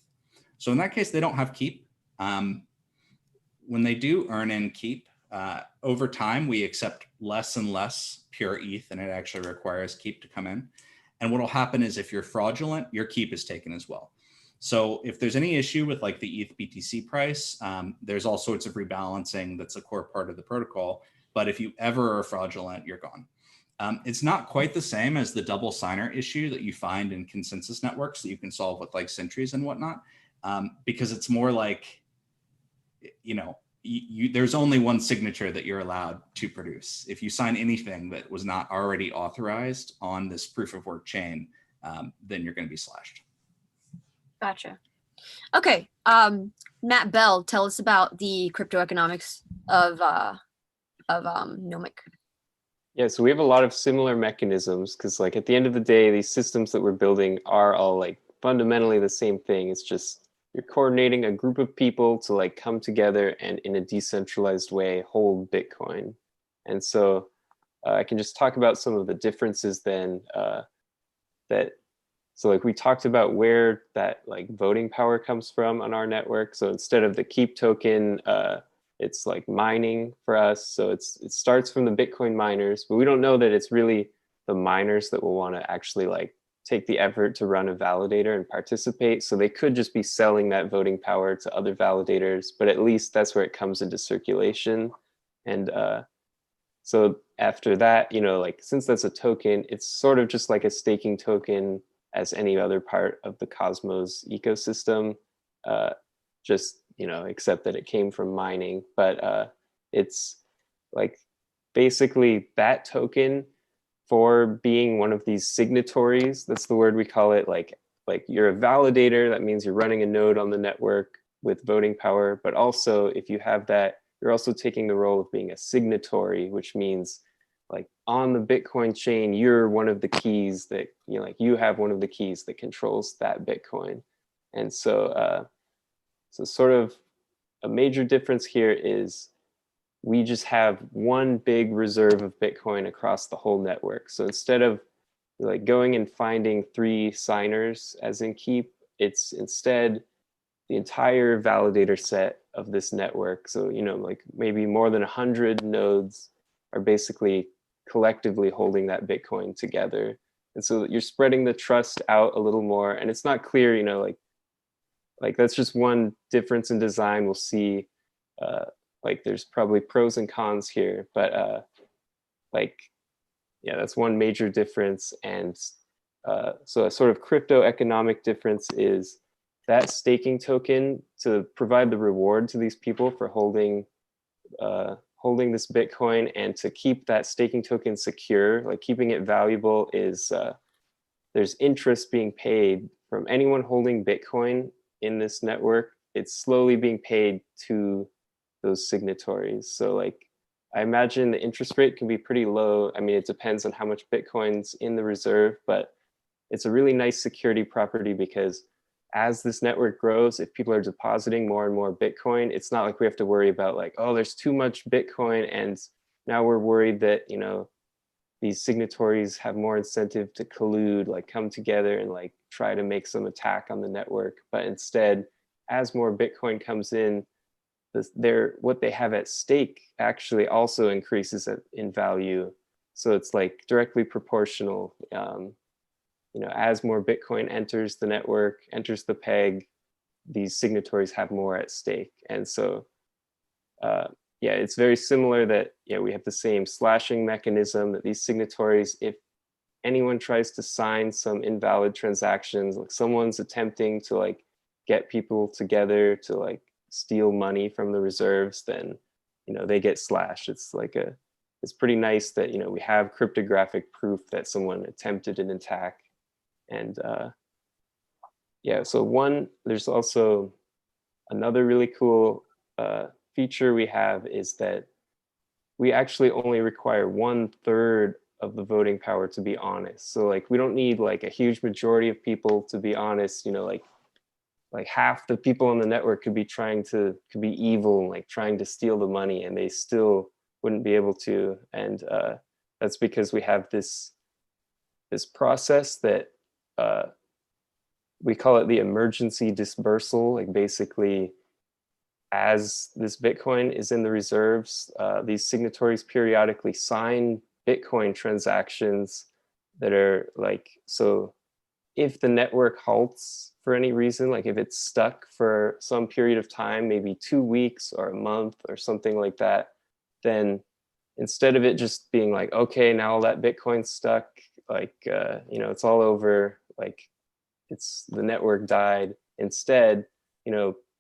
So in that case, they don't have keep. When they do earn in keep, over time, we accept less and less pure ETH, and it actually requires keep to come in. And what will happen is if you're fraudulent, your keep is taken as well. So if there's any issue with like the ETH BTC price, there's all sorts of rebalancing that's a core part of the protocol. But if you ever are fraudulent, you're gone. It's not quite the same as the double signer issue that you find in consensus networks that you can solve with like sentries and whatnot, because it's more like, you know, there's only one signature that you're allowed to produce. If you sign anything that was not already authorized on this proof of work chain, then you're going to be slashed. Gotcha. Okay. Matt Bell, tell us about the crypto economics of Nomic. Yeah, so we have a lot of similar mechanisms because like at the end of the day, these systems that we're building are all like fundamentally the same thing. It's just you're coordinating a group of people to like come together and in a decentralized way hold Bitcoin. And so I can just talk about some of the differences then so like we talked about where that like voting power comes from on our network. So instead of the keep token, it's like mining for us. So it starts from the Bitcoin miners, but we don't know that it's really the miners that will want to actually like take the effort to run a validator and participate. So they could just be selling that voting power to other validators, but at least that's where it comes into circulation. And so after that, you know, like since that's a token, it's sort of just like a staking token as any other part of the Cosmos ecosystem, just, you know, except that it came from mining. But it's like basically that token for being one of these signatories, that's the word we call it, like you're a validator, that means you're running a node on the network with voting power, but also if you have that, you're also taking the role of being a signatory, which means like on the Bitcoin chain, you're one of the keys that, you know, like you have one of the keys that controls that Bitcoin. And so, so sort of a major difference here is we just have one big reserve of Bitcoin across the whole network. So instead of like going and finding 3 signers as in Keep, it's instead the entire validator set of this network. So, you know, like maybe more than 100 nodes are basically collectively holding that Bitcoin together. And so you're spreading the trust out a little more. And it's not clear, you know, like that's just one difference in design. We'll see, like there's probably pros and cons here, but like, yeah, that's one major difference. And so a sort of crypto economic difference is that staking token to provide the reward to these people for holding this Bitcoin and to keep that staking token secure, like keeping it valuable is there's interest being paid from anyone holding Bitcoin in this network. It's slowly being paid to those signatories. So like, I imagine the interest rate can be pretty low. I mean, it depends on how much Bitcoin's in the reserve, but it's a really nice security property because as this network grows, if people are depositing more and more Bitcoin, it's not like we have to worry about like, oh, there's too much Bitcoin. And now we're worried that, you know, these signatories have more incentive to collude, like come together and like try to make some attack on the network. But instead, as more Bitcoin comes in, what they have at stake actually also increases in value. So it's like directly proportional. as more Bitcoin enters the network, enters the peg, these signatories have more at stake. And so, yeah, it's very similar that, we have the same slashing mechanism that these signatories, if anyone tries to sign some invalid transactions, like someone's attempting to like get people together to like steal money from the reserves, then, they get slashed. It's like it's pretty nice that, we have cryptographic proof that someone attempted an attack. And yeah, so there's also another really cool feature we have is that we actually only require 1/3 of the voting power to be honest. So like, we don't need like a huge majority of people to be honest, like half the people on the network could be evil and like trying to steal the money, and they still wouldn't be able to. And that's because we have this process that we call it the emergency dispersal. Like basically, as this Bitcoin is in the reserves, these signatories periodically sign Bitcoin transactions that are like, so if the network halts for any reason, like if it's stuck for some period of time, maybe 2 weeks or a month or something like that, then instead of it just being like, okay, now all that Bitcoin's stuck, like, it's all over, like the network died. Instead,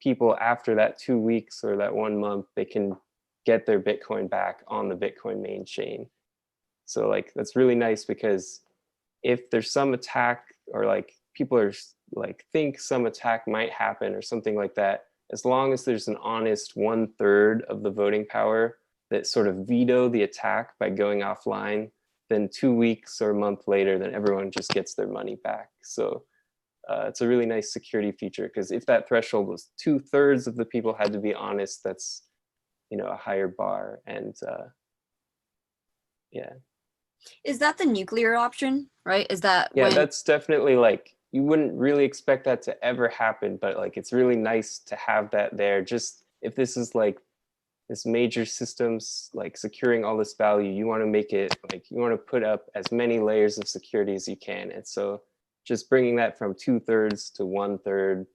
people after that 2 weeks or that 1 month, they can get their Bitcoin back on the Bitcoin main chain. So like, that's really nice, because if there's some attack or like people are like think some attack might happen or something like that, as long as there's an honest 1/3 of the voting power that sort of veto the attack by going offline, then 2 weeks or a month later, then everyone just gets their money back. So it's a really nice security feature, because if that threshold was 2/3 of the people had to be honest, that's a higher bar. And yeah. Is that the nuclear option, right? Is that That's definitely like, you wouldn't really expect that to ever happen, but like, it's really nice to have that there. Just if this is like this major systems, like securing all this value, you want to make it like, you want to put up as many layers of security as you can. And so just bringing that from 2/3 to 1/3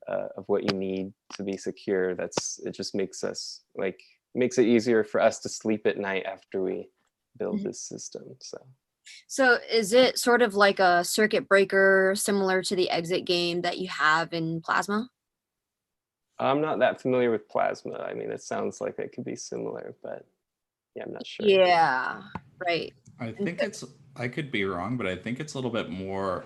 of what you need to be secure, it just makes it easier for us to sleep at night after we build this system. So is it sort of like a circuit breaker similar to the exit game that you have in Plasma? I'm not that familiar with Plasma. I mean, it sounds like it could be similar, but yeah, I'm not sure. Yeah, right. I think I could be wrong, but I think it's a little bit more,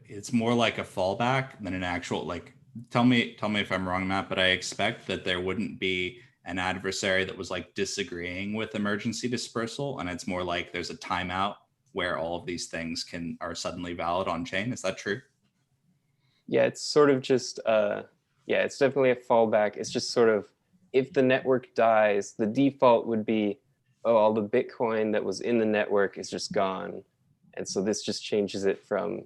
it's more like a fallback than an actual, like, tell me if I'm wrong, Matt, but I expect that there wouldn't be an adversary that was like disagreeing with emergency dispersal, and it's more like there's a timeout where all of these things are suddenly valid on chain. Is that true? Yeah, it's sort of just it's definitely a fallback. It's just sort of, if the network dies, the default would be, all the Bitcoin that was in the network is just gone. And so this just changes it from,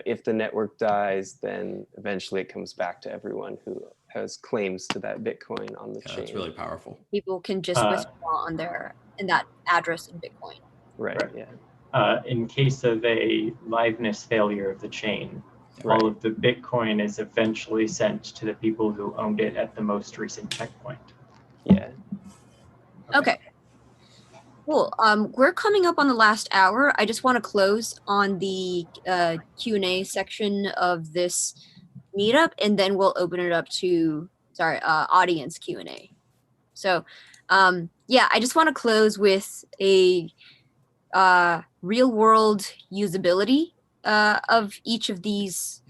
if the network dies, then eventually it comes back to everyone who has claims to that Bitcoin on the chain. That's really powerful. People can just withdraw in that address in Bitcoin. Right. Yeah. In case of a liveness failure of the chain, all of the Bitcoin is eventually sent to the people who owned it at the most recent checkpoint. Yeah. Okay. Cool. We're coming up on the last hour. I just want to close on the Q&A section of this meetup, and then we'll open it up to audience Q&A. So I just want to close with a real world usability of each of these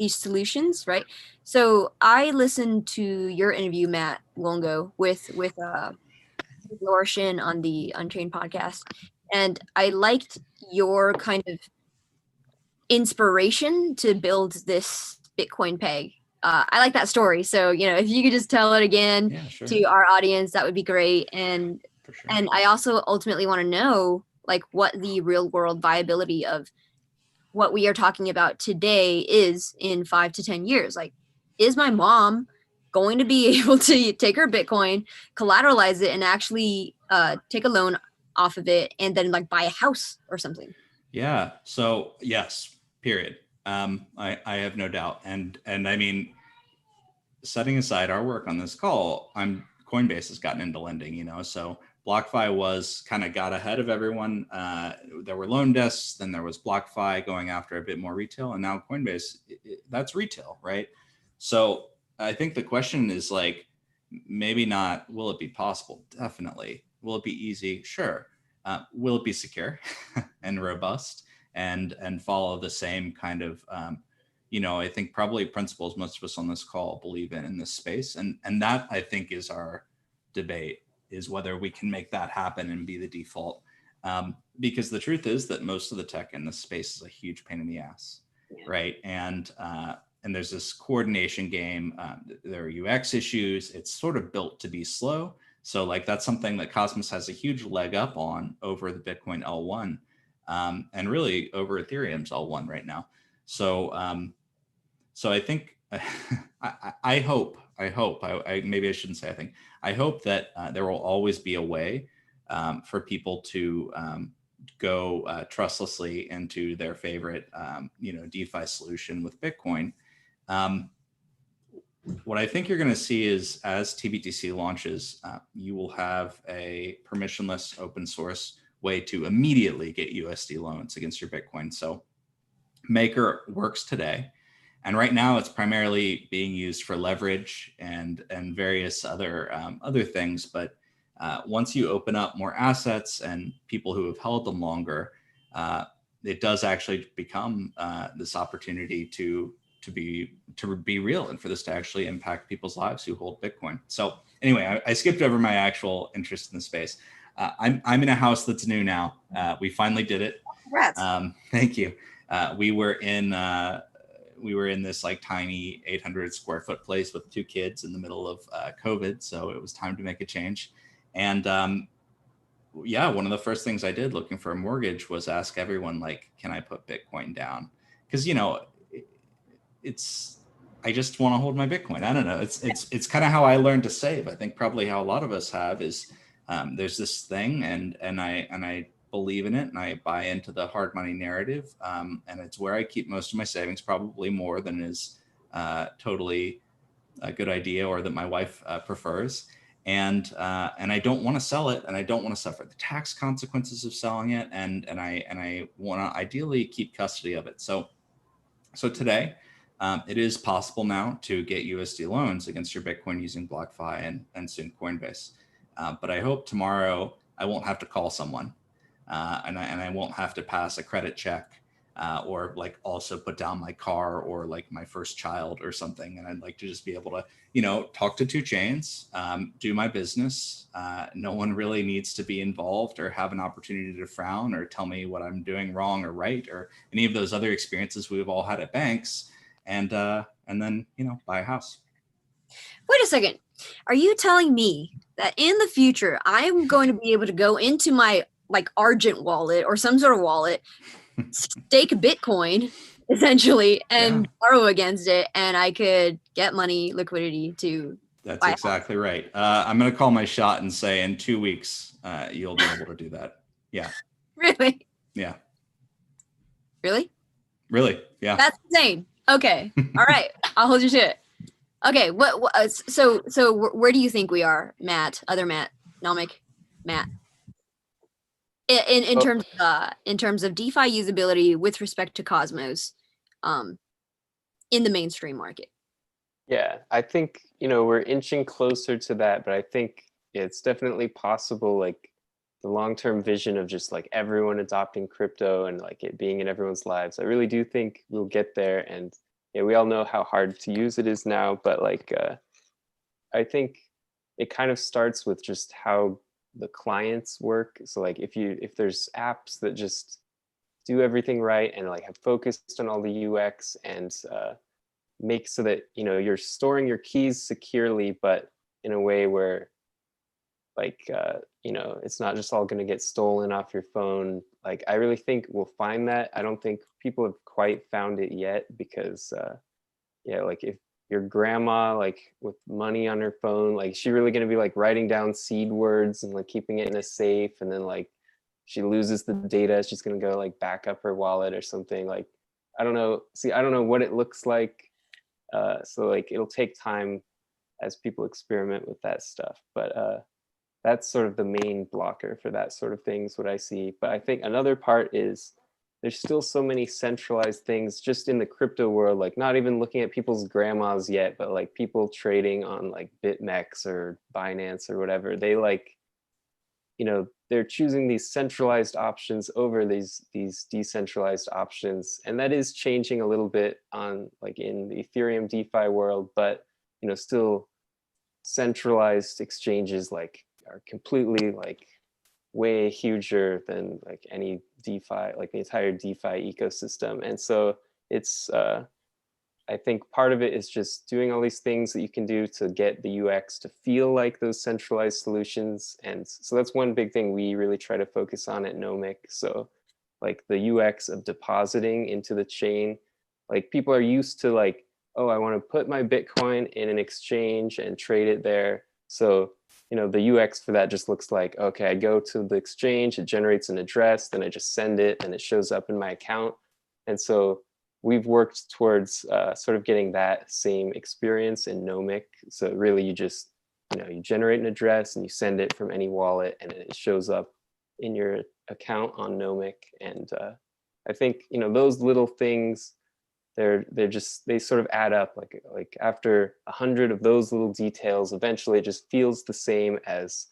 solutions, right? So I listened to your interview, Matt Luongo, with Lorshin on the Unchained podcast, and I liked your kind of inspiration to build this Bitcoin peg. I like that story, so if you could just tell it again to our audience, that would be great. And and I also ultimately want to know like what the real world viability of what we are talking about today is in 5 to 10 years. Like, is my mom going to be able to take her Bitcoin, collateralize it, and actually take a loan off of it, and then like buy a house or something? Yeah. So yes, period. I have no doubt. And I mean, setting aside our work on this call, Coinbase has gotten into lending, so BlockFi was kind of got ahead of everyone. There were loan desks, then there was BlockFi going after a bit more retail, and now Coinbase, that's retail, right? So I think the question is like, maybe not, will it be possible? Definitely. Will it be easy? Sure. Will it be secure and robust and follow the same kind of I think probably principles most of us on this call believe in this space. And that I think is our debate, is whether we can make that happen and be the default. Because the truth is that most of the tech in this space is a huge pain in the ass, right? And there's this coordination game. There are UX issues. It's sort of built to be slow. So like that's something that Cosmos has a huge leg up on over the Bitcoin L1 and really over Ethereum's L1 right now. So so I think I hope maybe I shouldn't say I think, I hope that there will always be a way for people to go trustlessly into their favorite DeFi solution with Bitcoin. What I think you're going to see is, as TBTC launches, you will have a permissionless open source way to immediately get USD loans against your Bitcoin. So Maker works today, and right now it's primarily being used for leverage and various other things. But once you open up more assets and people who have held them longer, it does actually become this opportunity to be real, and for this to actually impact people's lives who hold Bitcoin. So anyway, I skipped over my actual interest in the space. I'm in a house that's new now. We finally did it. Congrats. Thank you. We were in this like tiny 800 square foot place with 2 kids in the middle of COVID. So it was time to make a change. And yeah, one of the first things I did looking for a mortgage was ask everyone, like, can I put Bitcoin down? Because, I just want to hold my Bitcoin. I don't know. It's kind of how I learned to save. I think probably how a lot of us have is there's this thing and I believe in it and I buy into the hard money narrative. And it's where I keep most of my savings, probably more than is totally a good idea or that my wife prefers. And I don't want to sell it, and I don't want to suffer the tax consequences of selling it. And I want to ideally keep custody of it. So today, it is possible now to get USD loans against your Bitcoin using BlockFi and soon Coinbase. But I hope tomorrow I won't have to call someone and I won't have to pass a credit check or like also put down my car or like my first child or something. And I'd like to just be able to, talk to 2 chains, do my business. No one really needs to be involved or have an opportunity to frown or tell me what I'm doing wrong or right or any of those other experiences we've all had at banks. And then, buy a house. Wait a second. Are you telling me that in the future, I'm going to be able to go into my like Argent wallet or some sort of wallet, stake Bitcoin essentially, and borrow against it, and I could get money, liquidity to That's buy exactly right. I'm going to call my shot and say in 2 weeks, you'll be able to do that. Yeah. Really? Yeah. Really? Really? Yeah. That's insane. Okay. All right. I'll hold you to it. Okay. What so where do you think we are, Matt? Other Matt, Nomic, Matt? In terms of DeFi usability with respect to Cosmos, in the mainstream market. Yeah, I think, we're inching closer to that, but I think it's definitely possible, like the long-term vision of just like everyone adopting crypto and like it being in everyone's lives. I really do think we'll get there. And yeah, we all know how hard to use it is now, but like I think it kind of starts with just how the clients work. So like if there's apps that just do everything right and like have focused on all the UX and make so that you're storing your keys securely, but in a way where like it's not just all going to get stolen off your phone. Like I really think we'll find that. I don't think people have quite found it yet because yeah, like if your grandma like with money on her phone, like she really going to be like writing down seed words and like keeping it in a safe and then like she loses the data, she's going to go like back up her wallet or something. Like, I don't know. See, I don't know what it looks like. So like it'll take time as people experiment with that stuff. But that's sort of the main blocker for that sort of things, what I see. But I think another part is there's still so many centralized things just in the crypto world, like not even looking at people's grandmas yet, but like people trading on like BitMEX or Binance or whatever. They like, you know, they're choosing these centralized options over these decentralized options. And that is changing a little bit on like in the Ethereum DeFi world, but you know, still centralized exchanges like are completely like way huger than like any DeFi, like the entire DeFi ecosystem. And so it's, I think part of it is just doing all these things that you can do to get the UX to feel like those centralized solutions. And so that's one big thing we really try to focus on at Nomic. So like the UX of depositing into the chain, like people are used to like, oh, I want to put my Bitcoin in an exchange and trade it there. So, you know, the UX for that just looks like, okay, I go to the exchange, it generates an address, then I just send it and it shows up in my account. And so we've worked towards sort of getting that same experience in Nomic. So really you just, you know, you generate an address and you send it from any wallet and it shows up in your account on Nomic. And I think, you know, those little things, they sort of add up. Like after 100 of those little details, eventually it just feels the same as,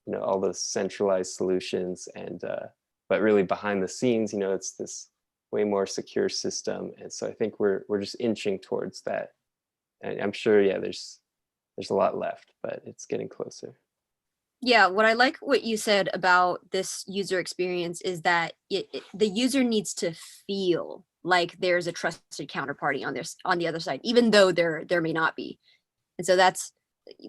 you know, all those centralized solutions. And but really behind the scenes, you know, it's this way more secure system. And so I think we're just inching towards that. And I'm sure, yeah, there's a lot left, but it's getting closer. Yeah, what I like what you said about this user experience is that the user needs to feel like there's a trusted counterparty on the other side, even though there may not be. And so that's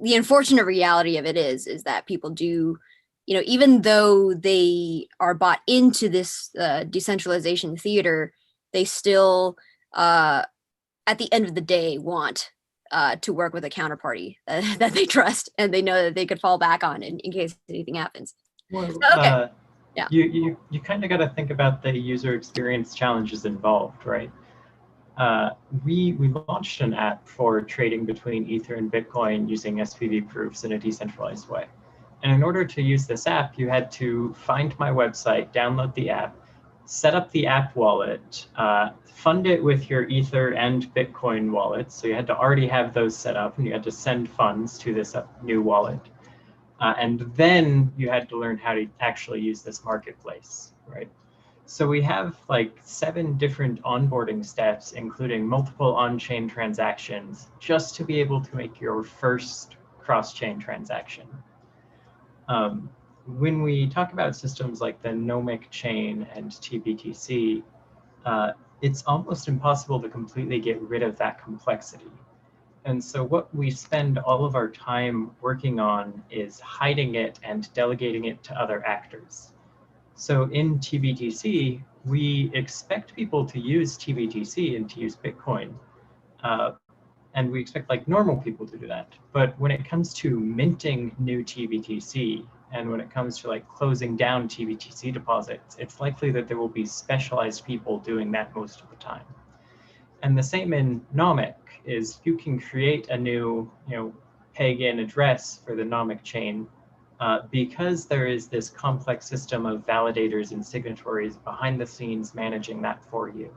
the unfortunate reality of it is that people do, you know, even though they are bought into this decentralization theater, they still at the end of the day want to work with a counterparty that they trust and they know that they could fall back on in case anything happens. Well, Okay. Yeah. You kind of got to think about the user experience challenges involved, right? We launched an app for trading between Ether and Bitcoin using SPV proofs in a decentralized way. And in order to use this app, you had to find my website, download the app, set up the app wallet, fund it with your Ether and Bitcoin wallets. So you had to already have those set up and you had to send funds to this new wallet. And then you had to learn how to actually use this marketplace, right? So we have like 7 different onboarding steps, including multiple on-chain transactions, just to be able to make your first cross-chain transaction. When we talk about systems like the Nomic chain and tbtc, it's almost impossible to completely get rid of that complexity. And so what we spend all of our time working on is hiding it and delegating it to other actors. So in tbtc, we expect people to use tbtc and to use Bitcoin. And we expect like normal people to do that. But when it comes to minting new tbtc, and when it comes to like closing down tbtc deposits, it's likely that there will be specialized people doing that most of the time. And the same in Nomic is you can create a new, you know, peg-in address for the Nomic chain because there is this complex system of validators and signatories behind the scenes managing that for you.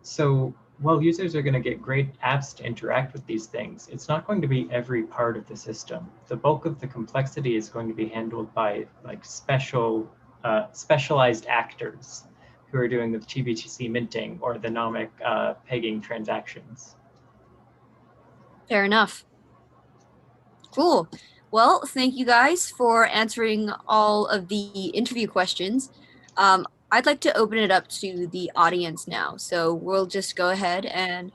So while users are going to get great apps to interact with these things, it's not going to be every part of the system. The bulk of the complexity is going to be handled by like specialized actors who are doing the tbtc minting or the Nomic pegging transactions. Fair enough. Cool. Well, thank you guys for answering all of the interview questions. I'd like to open it up to the audience now. So we'll just go ahead and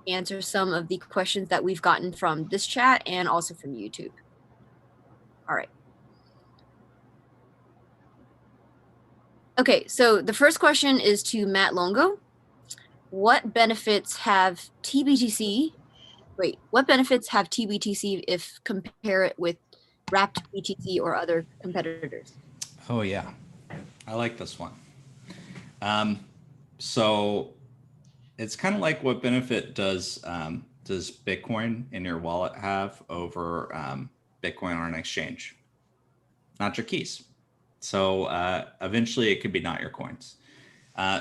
answer some of the questions that we've gotten from this chat and also from YouTube. All right. Okay, so the first question is to Matt Luongo. What benefits have TBTC if compare it with wrapped BTC or other competitors? Oh yeah, I like this one. So it's kind of like what benefit does Bitcoin in your wallet have over Bitcoin on an exchange? Not your keys. So eventually it could be not your coins.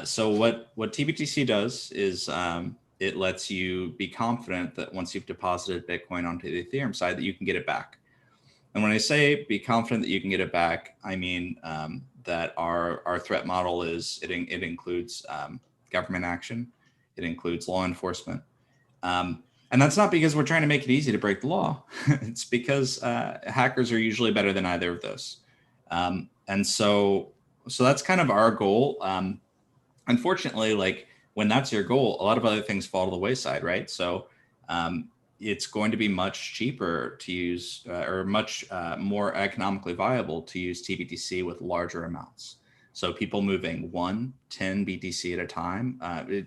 So what tbtc does is it lets you be confident that once you've deposited Bitcoin onto the Ethereum side, that you can get it back. And when I say be confident that you can get it back, I mean that our threat model it includes government action, it includes law enforcement, and that's not because we're trying to make it easy to break the law. It's because hackers are usually better than either of those, and so that's kind of our goal. Unfortunately, like when that's your goal, a lot of other things fall to the wayside, right? So it's going to be much cheaper to use or much more economically viable to use tbtc with larger amounts. So people moving 10 BTC at a time,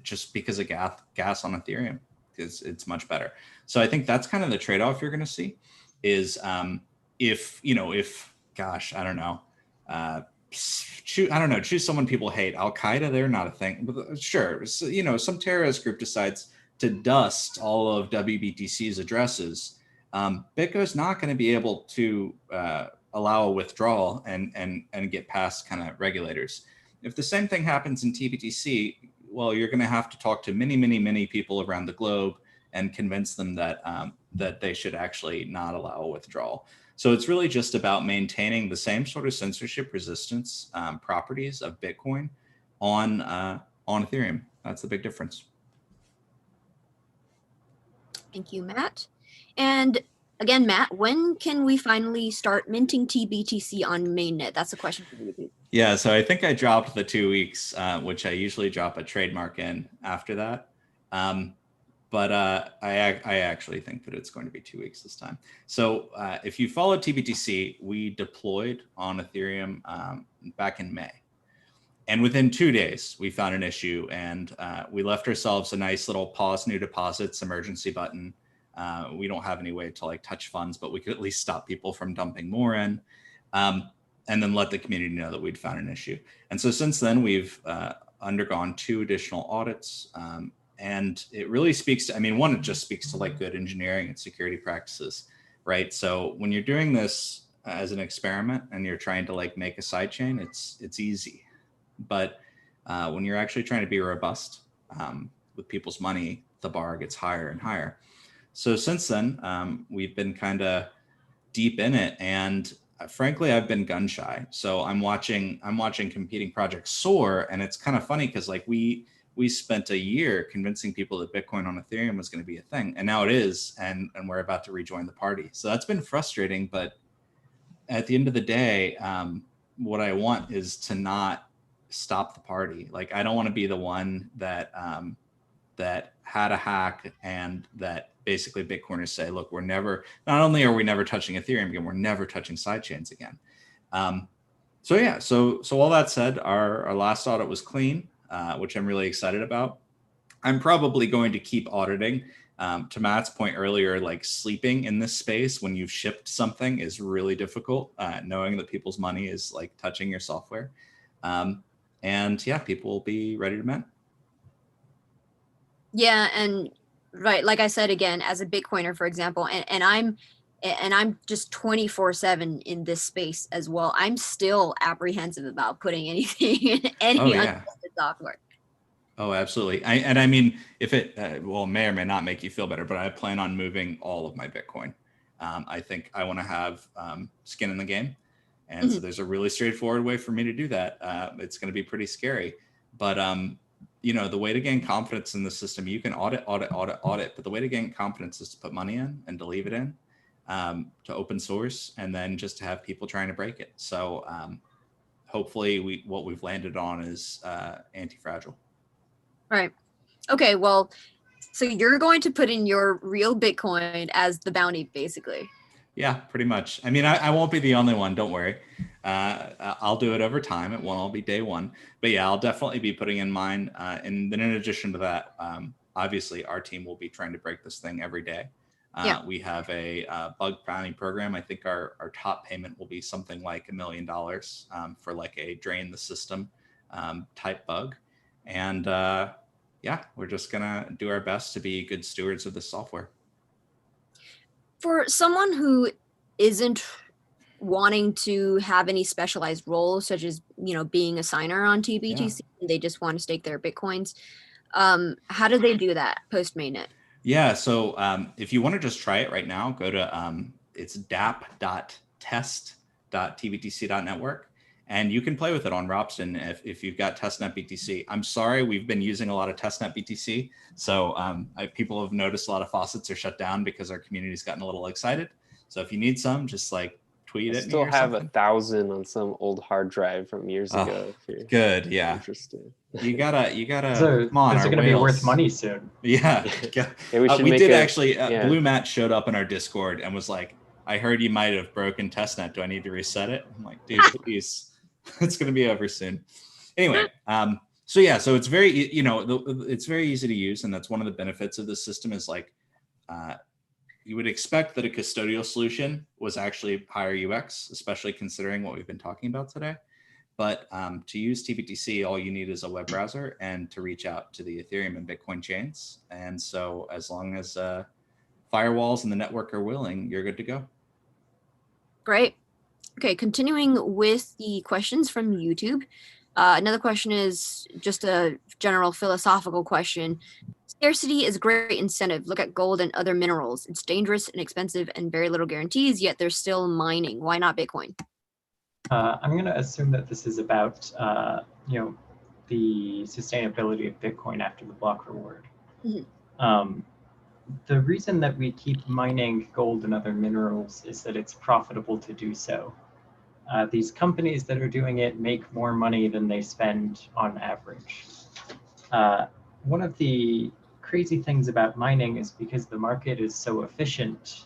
just because of gas on Ethereum, it's much better. So I think that's kind of the trade-off you're going to see is if gosh, I don't know, choose someone people hate. Al Qaeda, they're not a thing, but sure, so, some terrorist group decides to dust all of WBTC's addresses. BitGo's not going to be able to allow a withdrawal and get past kind of regulators. If the same thing happens in tbtc, well, you're going to have to talk to many people around the globe and convince them that that they should actually not allow a withdrawal. So it's really just about maintaining the same sort of censorship resistance properties of Bitcoin on Ethereum. That's the big difference. Thank you, Matt. And again, Matt, when can we finally start minting TBTC on Mainnet? That's a question for you. Yeah, so I think I dropped the 2 weeks, which I usually drop a trademark in after that. But I actually think that it's going to be 2 weeks this time. So if you follow tbtc, we deployed on Ethereum back in May. And within 2 days, we found an issue, and we left ourselves a nice little pause new deposits emergency button. We don't have any way to like touch funds, but we could at least stop people from dumping more in, and then let the community know that we'd found an issue. And so since then, we've undergone 2 additional audits. And it really speaks to, I mean, one, it just speaks to like good engineering and security practices, right? So when you're doing this as an experiment and you're trying to like make a sidechain, it's easy. But when you're actually trying to be robust with people's money, the bar gets higher and higher. So since then, we've been kind of deep in it, and frankly, I've been gun shy. So I'm watching competing projects soar, and it's kind of funny because like we spent a year convincing people that Bitcoin on Ethereum was going to be a thing, and now it is, and we're about to rejoin the party. So that's been frustrating, but at the end of the day, what I want is to not stop the party. Like I don't want to be the one that that had a hack and that basically Bitcoiners say, look, not only are we never touching Ethereum again, we're never touching sidechains again. So yeah, so all that said, our last audit was clean, which I'm really excited about. I'm probably going to keep auditing. To Matt's point earlier, like sleeping in this space when you've shipped something is really difficult, knowing that people's money is like touching your software. And yeah, people will be ready to mint. Yeah, and right, like I said again, as a Bitcoiner, for example, and I'm just 24/7 in this space as well. I'm still apprehensive about putting anything in any untested software. Oh, absolutely. I mean, if it may or may not make you feel better, but I plan on moving all of my Bitcoin. I think I want to have skin in the game. And so there's a really straightforward way for me to do that. It's going to be pretty scary. But, the way to gain confidence in the system, you can audit. But the way to gain confidence is to put money in and to leave it in, to open source, and then just to have people trying to break it. So hopefully what we've landed on is anti-fragile. Right. Okay, well, so you're going to put in your real Bitcoin as the bounty, basically. Yeah, pretty much. I mean, I won't be the only one. Don't worry. I'll do it over time. It won't all be day one. But yeah, I'll definitely be putting in mine. And then in addition to that, obviously, our team will be trying to break this thing every day. Yeah. We have a bug bounty program. I think our top payment will be something like $1 million for like a drain the system type bug. And yeah, we're just going to do our best to be good stewards of the software. For someone who isn't wanting to have any specialized roles, such as, you know, being a signer on TBTC, and they just want to stake their Bitcoins, how do they do that post mainnet? Yeah, so if you want to just try it right now, go to it's dap.test.tbtc.network, and you can play with it on Ropsten if you've got testnet BTC. I'm sorry, we've been using a lot of testnet BTC, so people have noticed a lot of faucets are shut down because our community's gotten a little excited. So if you need some, just like tweet at me or something. I still have 1,000 on some old hard drive from years ago. If you're good, yeah. interested. You gotta. So come on, those are going to be worth money soon. Yeah, Yeah, we did actually. Blue Matt showed up in our Discord and was like, "I heard you might have broken testnet. Do I need to reset it?" I'm like, "Dude, please, it's going to be over soon." Anyway, so yeah, so it's very, it's very easy to use, and that's one of the benefits of this system is like, you would expect that a custodial solution was actually higher UX, especially considering what we've been talking about today. But to use tbtc, all you need is a web browser and to reach out to the Ethereum and Bitcoin chains. And so as long as firewalls and the network are willing, you're good to go. Great. Okay, continuing with the questions from YouTube. Another question is just a general philosophical question. Scarcity is a great incentive. Look at gold and other minerals. It's dangerous and expensive and very little guarantees, yet they're still mining. Why not Bitcoin? I'm going to assume that this is about, the sustainability of Bitcoin after the block reward. Mm-hmm. The reason that we keep mining gold and other minerals is that it's profitable to do so. These companies that are doing it make more money than they spend on average. One of the crazy things about mining is because the market is so efficient,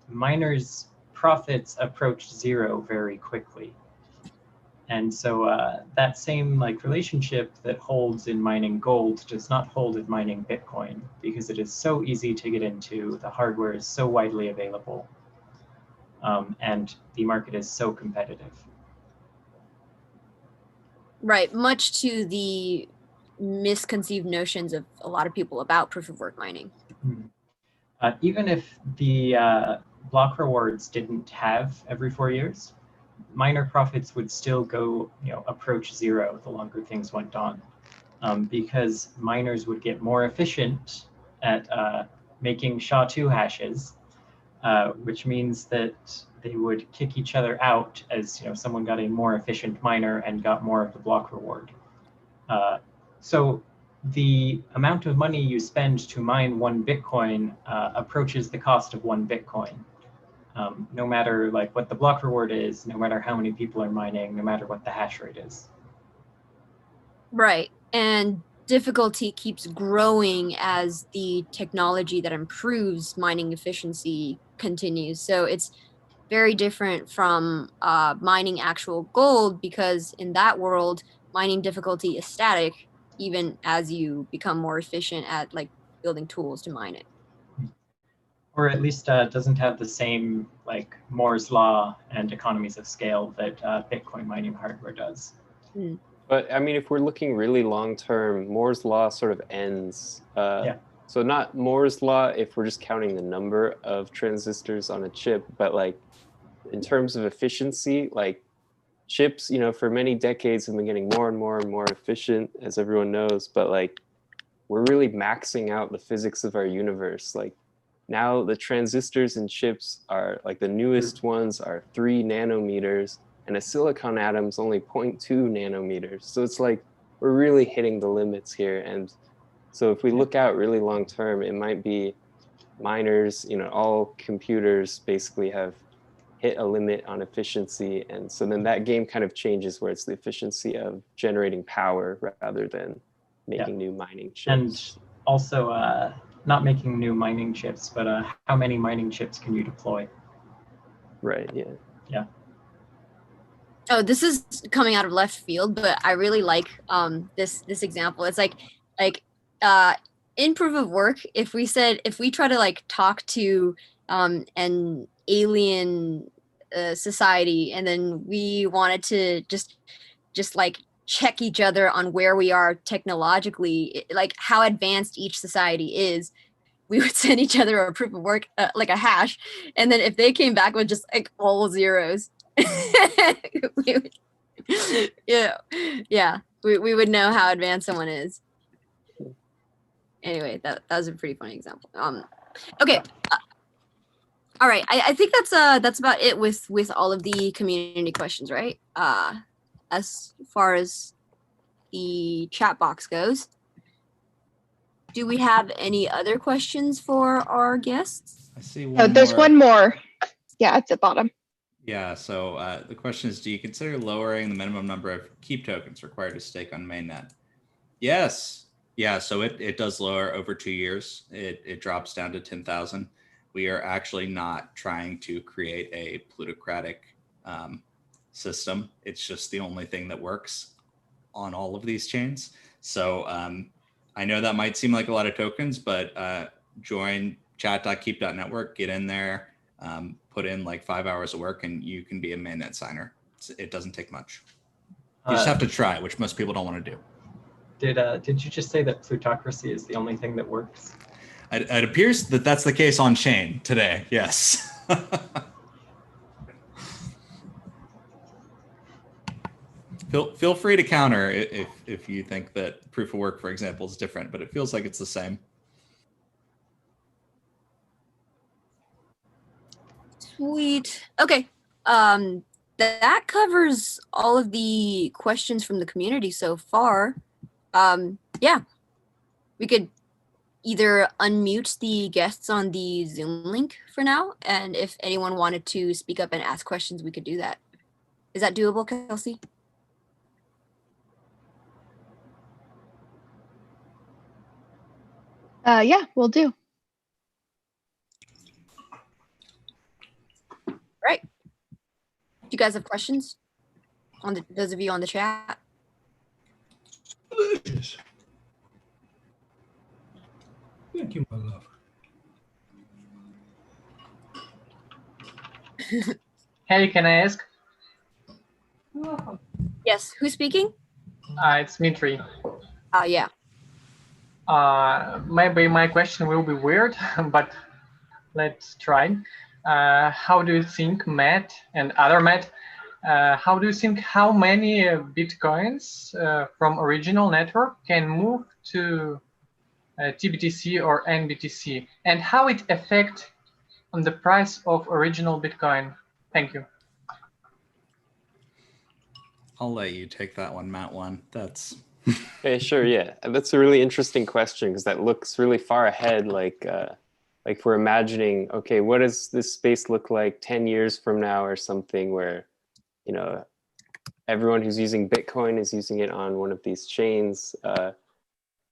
miners' profits approach zero very quickly. And so that same relationship that holds in mining gold does not hold in mining Bitcoin because it is so easy to get into, the hardware is so widely available, and the market is so competitive. Right, much to the misconceived notions of a lot of people about proof of work mining. Even if the block rewards didn't have every 4 years, miner profits would still go, approach zero the longer things went on, because miners would get more efficient at making SHA-2 hashes, which means that they would kick each other out as someone got a more efficient miner and got more of the block reward. So the amount of money you spend to mine 1 Bitcoin approaches the cost of 1 Bitcoin. No matter what the block reward is, no matter how many people are mining, no matter what the hash rate is. Right, and difficulty keeps growing as the technology that improves mining efficiency continues. So it's very different from mining actual gold, because in that world, mining difficulty is static, even as you become more efficient at building tools to mine it. Or at least doesn't have the same Moore's law and economies of scale that Bitcoin mining hardware does. Mm. But I mean, if we're looking really long term, Moore's law sort of ends. So not Moore's law if we're just counting the number of transistors on a chip, but in terms of efficiency, chips, for many decades have been getting more and more and more efficient, as everyone knows. But we're really maxing out the physics of our universe. Now the transistors and chips are the newest ones are 3 nanometers, and a silicon atom's only 0.2 nanometers. So it's we're really hitting the limits here. And so if we look out really long term, it might be miners, all computers basically have hit a limit on efficiency. And so then that game kind of changes where it's the efficiency of generating power rather than making new mining chips. And also not making new mining chips, but how many mining chips can you deploy? Right, yeah. Oh, this is coming out of left field, but I really like this example. It's in proof of work, if we try to like talk to an alien society, and then we wanted to just like check each other on where we are technologically, like how advanced each society is, we would send each other a proof of work, like a hash, and then if they came back with just like all zeros, we would, we would know how advanced someone is. Anyway, that was a pretty funny example. Okay. All right. I think that's about it with all of the community questions, right? As far as the chat box goes. Do we have any other questions for our guests? I see No, one there's more. one more. Yeah, at the bottom. Yeah, so the question is, do you consider lowering the minimum number of keep tokens required to stake on mainnet? Yes. Yeah, so it does lower over 2 years. It drops down to 10,000. We are actually not trying to create a plutocratic system. It's just the only thing that works on all of these chains. So I know that might seem like a lot of tokens, but join chat.keep.network, get in there, put in like 5 hours of work, and you can be a mainnet signer. It doesn't take much. You just have to try, which most people don't want to do. Did you just say that plutocracy is the only thing that works? It appears that that's the case on chain today. Yes. Feel free to counter if you think that proof of work, for example, is different, but it feels like it's the same. Sweet. Okay. That covers all of the questions from the community so far. Yeah, we could either unmute the guests on the Zoom link for now, and if anyone wanted to speak up and ask questions, we could do that. Is that doable, Kelsey? Yeah, we'll do. Right. Do you guys have questions on those of you on the chat? Delicious. Thank you, my love. Hey, can I ask? Yes. Who's speaking? It's Dmitry. Yeah. Maybe my question will be weird, but let's try. How do you think Matt and other Matt, how do you think how many Bitcoins from original network can move to tbtc or nbtc, and how it affect on the price of original Bitcoin? Thank you. I'll let you take that one, Matt. That's Okay, sure, yeah. That's a really interesting question because that looks really far ahead. Like we're imagining, okay, what does this space look like 10 years from now or something, where, you know, everyone who's using Bitcoin is using it on one of these chains.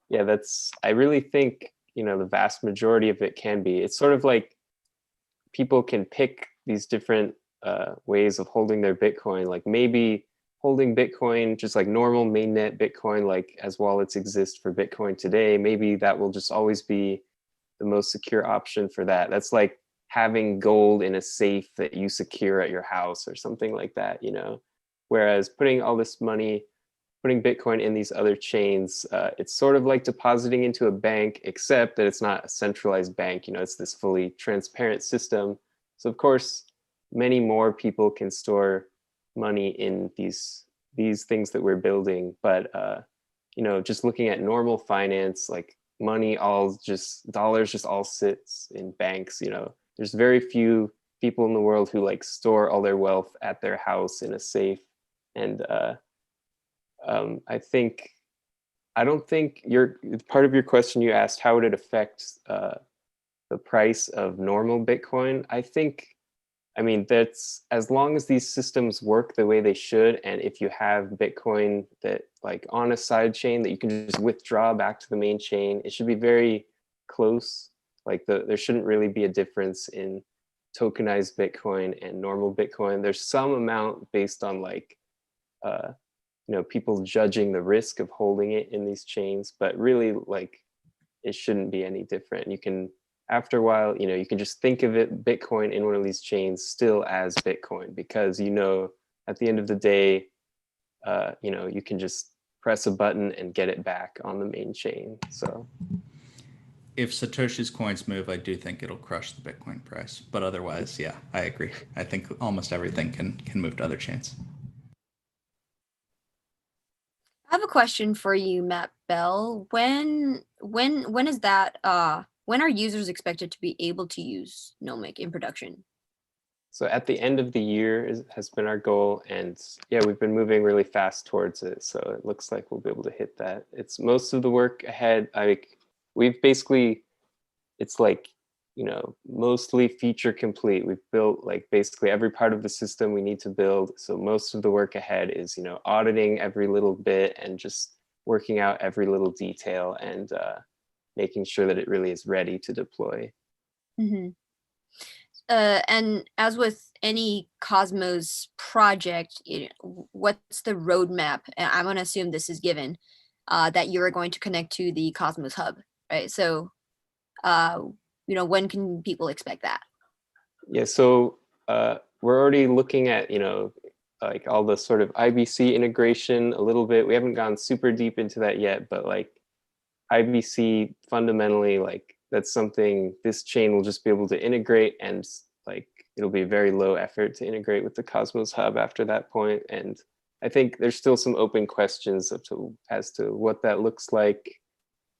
Yeah, I really think, you know, the vast majority of it can be. It's sort of like people can pick these different ways of holding their Bitcoin, like maybe holding Bitcoin just like normal mainnet Bitcoin, like as wallets exist for Bitcoin today. Maybe that will just always be the most secure option for that. That's like having gold in a safe that you secure at your house or something like that, you know. Whereas putting all this money, putting Bitcoin in these other chains, it's sort of like depositing into a bank, except that it's not a centralized bank. You know, it's this fully transparent system. So of course, many more people can store money in these things that we're building. But you know, just looking at normal finance, like money, dollars just all sits in banks. You know, there's very few people in the world who like store all their wealth at their house in a safe. And I don't think part of your question, you asked how would it affect the price of normal Bitcoin. I mean, that's as long as these systems work the way they should, and if you have Bitcoin that like on a side chain that you can just withdraw back to the main chain, it should be very close. Like there shouldn't really be a difference in tokenized Bitcoin and normal Bitcoin. There's some amount based on like you know, people judging the risk of holding it in these chains, but really like it shouldn't be any different. You can, after a while, you can just think of it, Bitcoin in one of these chains still as Bitcoin, because at the end of the day, you can just press a button and get it back on the main chain. So if Satoshi's coins move, I do think it'll crush the Bitcoin price. But otherwise, yeah, I agree. I think almost everything can move to other chains. I have a question for you, Matt Bell. When is that? When are users expected to be able to use Nomic in production? So at the end of the year has been our goal, and yeah, we've been moving really fast towards it. So it looks like we'll be able to hit that. It's most of the work ahead. We've basically, it's like, mostly feature complete. We've built like basically every part of the system we need to build. So most of the work ahead is, auditing every little bit and just working out every little detail and making sure that it really is ready to deploy. Mm-hmm. And as with any Cosmos project, what's the roadmap? And I'm going to assume this is given, that you're going to connect to the Cosmos hub, right? So, when can people expect that? Yeah, so we're already looking at, like all the sort of IBC integration a little bit. We haven't gone super deep into that yet, but like IBC fundamentally, like that's something this chain will just be able to integrate, and like it'll be very low effort to integrate with the Cosmos hub after that point. And I think there's still some open questions as to what that looks like,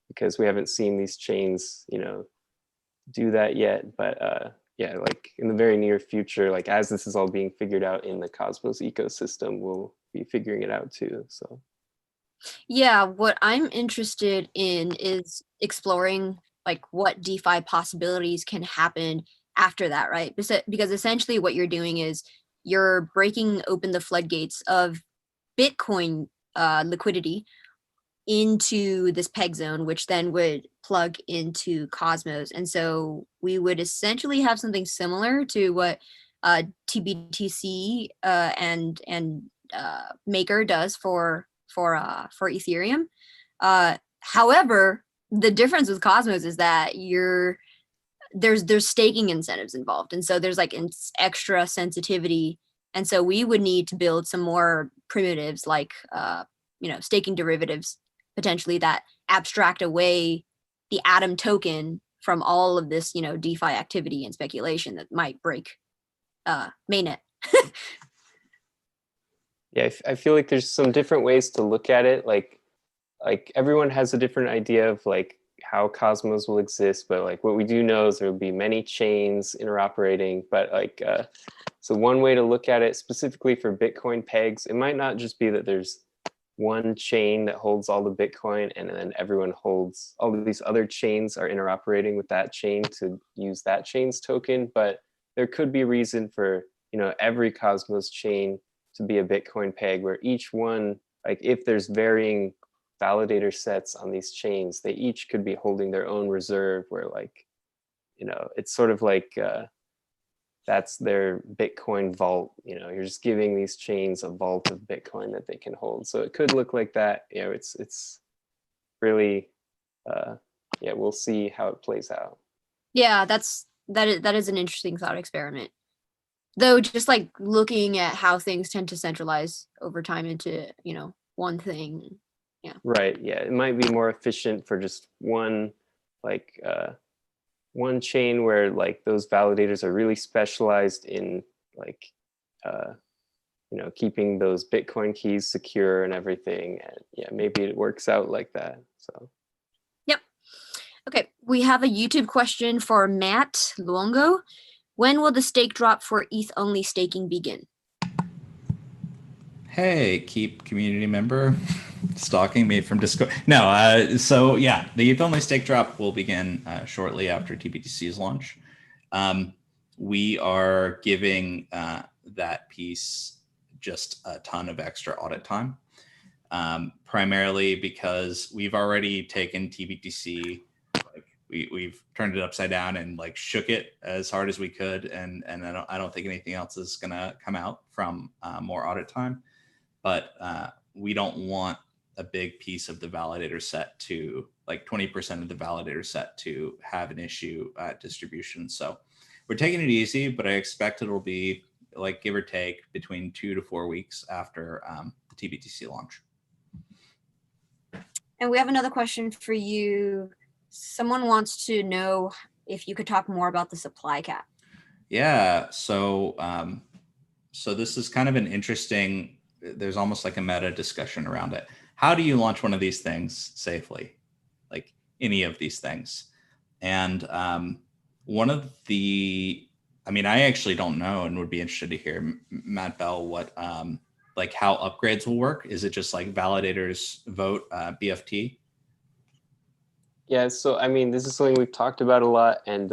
because we haven't seen these chains, do that yet. But yeah, like in the very near future, like as this is all being figured out in the Cosmos ecosystem, we'll be figuring it out too. So yeah, what I'm interested in is exploring like what DeFi possibilities can happen after that, right? Because essentially what you're doing is you're breaking open the floodgates of Bitcoin liquidity into this peg zone, which then would plug into Cosmos. And so we would essentially have something similar to what TBTC and Maker does for Ethereum. However, the difference with Cosmos is that there's staking incentives involved, and so there's like extra sensitivity, and so we would need to build some more primitives like staking derivatives potentially that abstract away the Atom token from all of this DeFi activity and speculation that might break mainnet. yeah, I feel like there's some different ways to look at it. Like everyone has a different idea of like how Cosmos will exist, but like what we do know is there will be many chains interoperating. But like so one way to look at it specifically for Bitcoin pegs, it might not just be that there's one chain that holds all the Bitcoin and then everyone holds all of these other chains are interoperating with that chain to use that chain's token. But there could be reason for every Cosmos chain to be a Bitcoin peg, where each one, like if there's varying validator sets on these chains, they each could be holding their own reserve, where like it's sort of like that's their Bitcoin vault. You're just giving these chains a vault of Bitcoin that they can hold. So it could look like that. It's really yeah, we'll see how it plays out. Yeah, that is an interesting thought experiment. Though just like looking at how things tend to centralize over time into, one thing. Yeah. Right. Yeah. It might be more efficient for just one chain where like those validators are really specialized in like keeping those Bitcoin keys secure and everything. And yeah, maybe it works out like that. So Yep. Okay. We have a YouTube question for Matt Luongo. When will the stake drop for ETH only staking begin? Hey, Keep community member stalking me from Discord. No, so yeah, the ETH only stake drop will begin shortly after TBTC's launch. We are giving that piece just a ton of extra audit time, primarily because we've already taken TBTC. We've turned it upside down and like shook it as hard as we could, and I don't think anything else is gonna come out from more audit time. But we don't want a big piece of the validator set to like 20% of the validator set to have an issue at distribution. So we're taking it easy, but I expect it'll be like give or take between 2 to 4 weeks after the tbtc launch. And we have another question for you. Someone wants to know if you could talk more about the supply cap. Yeah, so so this is kind of an interesting, there's almost like a meta discussion around it. How do you launch one of these things safely? Like any of these things. And one of the, I mean, I actually don't know and would be interested to hear, Matt Bell, what, like how upgrades will work. Is it just like validators vote BFT? Yeah, so I mean, this is something we've talked about a lot, and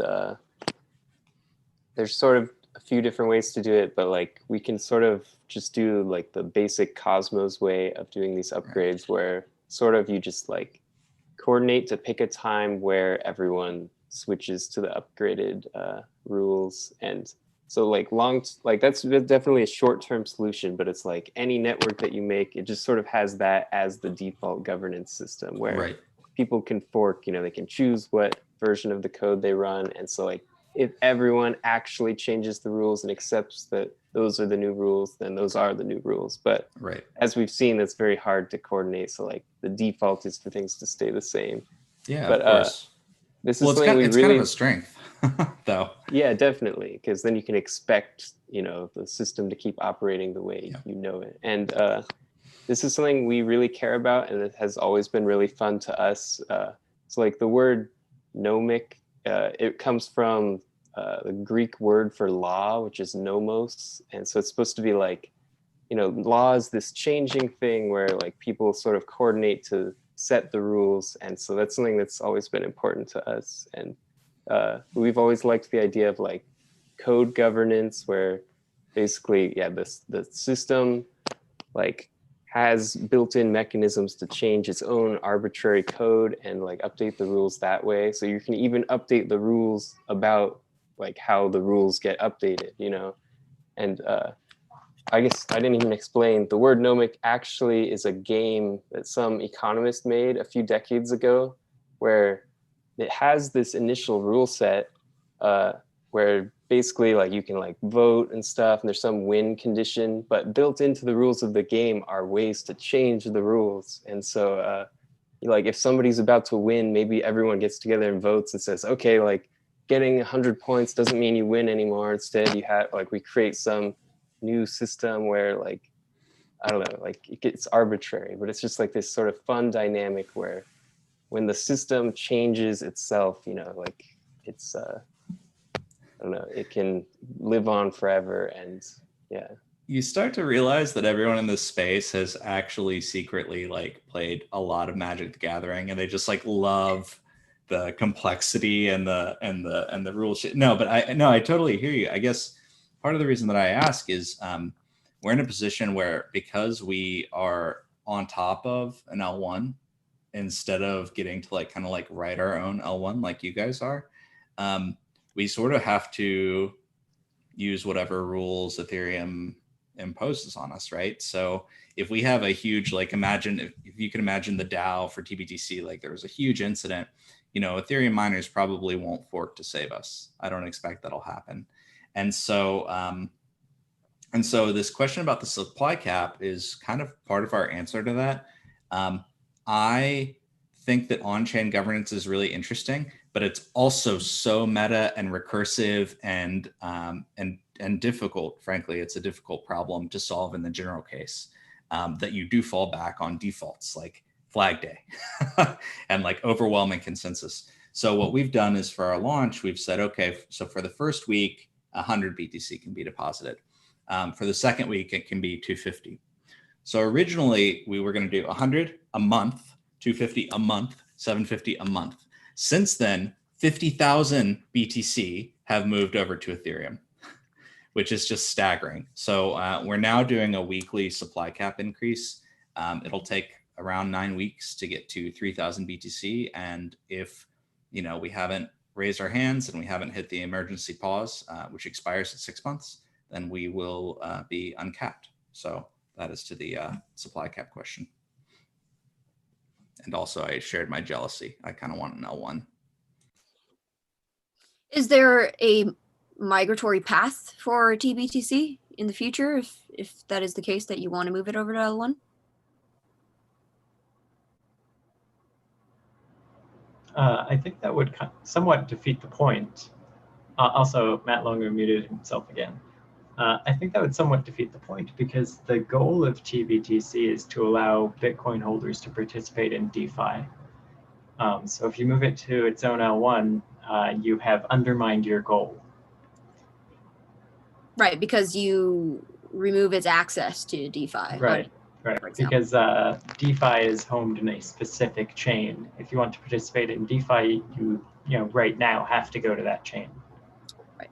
there's sort of a few different ways to do it, but like we can sort of just do like the basic Cosmos way of doing these upgrades, where sort of you just like coordinate to pick a time where everyone switches to the upgraded rules. And so like that's definitely a short-term solution, but it's like any network that you make, it just sort of has that as the default governance system where people can fork, you know, they can choose what version of the code they run. And so like if everyone actually changes the rules and accepts that those are the new rules, then those are the new rules. But as we've seen, that's very hard to coordinate. So like the default is for things to stay the same. Yeah, but, of course. This is something it's kind of a strength, though. Yeah, definitely, because then you can expect, you know, the system to keep operating the way you know it. And this is something we really care about, and it has always been really fun to us. So like the word Nomic, it comes from the Greek word for law, which is nomos. And so it's supposed to be like, you know, law is this changing thing where like people sort of coordinate to set the rules. And so that's something that's always been important to us. And we've always liked the idea of like code governance, where basically, the system like has built-in mechanisms to change its own arbitrary code and like update the rules that way. So you can even update the rules about like how the rules get updated, you know? And I guess I didn't even explain, the word Nomic actually is a game that some economist made a few decades ago, where it has this initial rule set where basically like you can like vote and stuff, and there's some win condition, but built into the rules of the game are ways to change the rules. And so like if somebody's about to win, maybe everyone gets together and votes and says, okay, like getting 100 points doesn't mean you win anymore. Instead, you have like, we create some new system where like, I don't know, like it gets arbitrary, but it's just like this sort of fun dynamic where when the system changes itself, you know, like it's, I don't know, it can live on forever. And yeah. You start to realize that everyone in this space has actually secretly like played a lot of Magic the Gathering, and they just like love the complexity and the rule shit. No, but I totally hear you. I guess part of the reason that I ask is we're in a position where, because we are on top of an L1 instead of getting to like kind of like write our own L1 like you guys are, we sort of have to use whatever rules Ethereum imposes on us, right? So if we have a huge, like imagine, if you can imagine the DAO for tbtc, like there was a huge incident, you know, Ethereum miners probably won't fork to save us. I don't expect that'll happen. And so this question about the supply cap is kind of part of our answer to that. I think that on-chain governance is really interesting, but it's also so meta and recursive and difficult. Frankly, it's a difficult problem to solve in the general case, that you do fall back on defaults like Flag Day and like overwhelming consensus. So what we've done is for our launch, we've said, okay, so for the first week, 100 BTC can be deposited. For the second week, it can be 250. So originally we were going to do 100 a month, 250 a month, 750 a month. Since then, 50,000 BTC have moved over to Ethereum, which is just staggering. So we're now doing a weekly supply cap increase. It'll take around 9 weeks to get to 3,000 BTC. And if, you know, we haven't raised our hands and we haven't hit the emergency pause, which expires at 6 months, then we will be uncapped. So that is to the supply cap question. And also I shared my jealousy. I kind of want an L1. Is there a migratory path for TBTC in the future if that is the case that you want to move it over to L1? I think that would somewhat defeat the point. Also, Matt Luongo muted himself again. I think that would somewhat defeat the point because the goal of TBTC is to allow Bitcoin holders to participate in DeFi. So if you move it to its own L1, you have undermined your goal. Right, because you remove its access to DeFi. Right, right. Because DeFi is homed in a specific chain. If you want to participate in DeFi, you right now have to go to that chain. Right.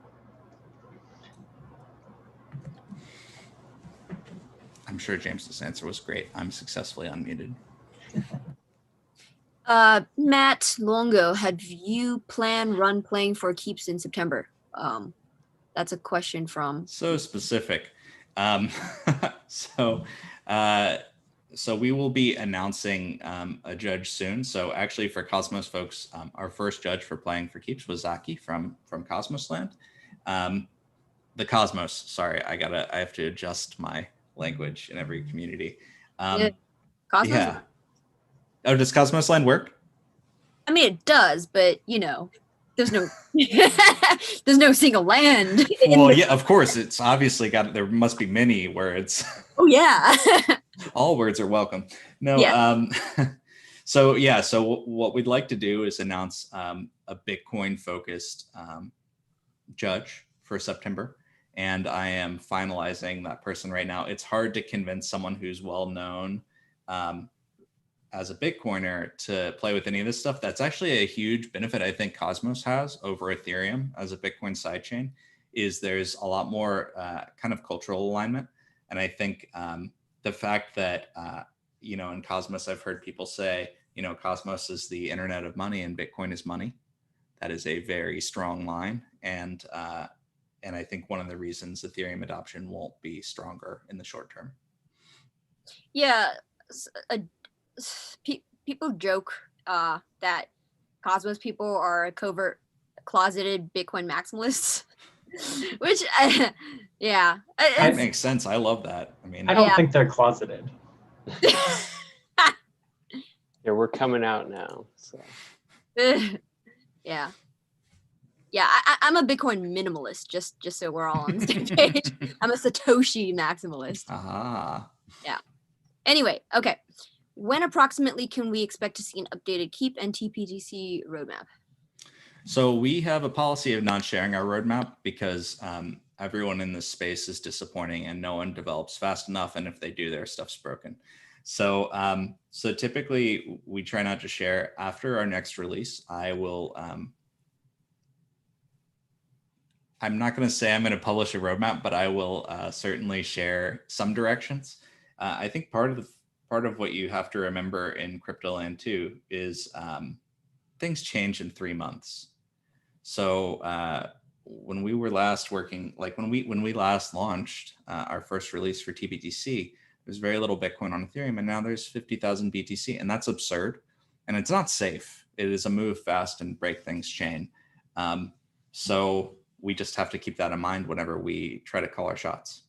I'm sure James's answer was great. I'm successfully unmuted. Matt Luongo, have you planned playing for keeps in September? That's a question from. So specific. So we will be announcing a judge soon. So actually for Cosmos folks, our first judge for playing for keeps was Zaki from Cosmos Land. The Cosmos, sorry, I have to adjust my language in every community. Yeah. Cosmos? Yeah. Oh, does Cosmos Land work? I mean, it does, but there's no there's no single land. Well, yeah, of course. It's obviously there must be many words. Oh yeah. All words are welcome. No. Yeah. So what we'd like to do is announce a Bitcoin focused judge for September. And I am finalizing that person right now. It's hard to convince someone who's well known as a Bitcoiner to play with any of this stuff. That's actually a huge benefit I think Cosmos has over Ethereum as a Bitcoin sidechain, is there's a lot more kind of cultural alignment. And I think the fact that, in Cosmos, I've heard people say, Cosmos is the internet of money and Bitcoin is money. That is a very strong line. And I think one of the reasons Ethereum adoption won't be stronger in the short term. Yeah. People joke that Cosmos people are covert, closeted Bitcoin maximalists, which, yeah. That makes sense. I love that. I mean, I don't think they're closeted. Yeah, we're coming out now. So. Yeah. Yeah, I'm a Bitcoin minimalist, just so we're all on the same page. I'm a Satoshi maximalist. Ah. Yeah. Anyway, okay. When approximately can we expect to see an updated Keep and TBTC roadmap? So we have a policy of not sharing our roadmap because everyone in this space is disappointing and no one develops fast enough. And if they do, their stuff's broken. So typically we try not to share. After our next release, I will, I'm not going to say I'm going to publish a roadmap, but I will certainly share some directions. I think part of what you have to remember in crypto land too is things change in 3 months. So when we were last working, like when we last launched our first release for TBTC, there's very little Bitcoin on Ethereum, and now there's 50,000 BTC, and that's absurd, and it's not safe. It is a move fast and break things chain. So we just have to keep that in mind whenever we try to call our shots.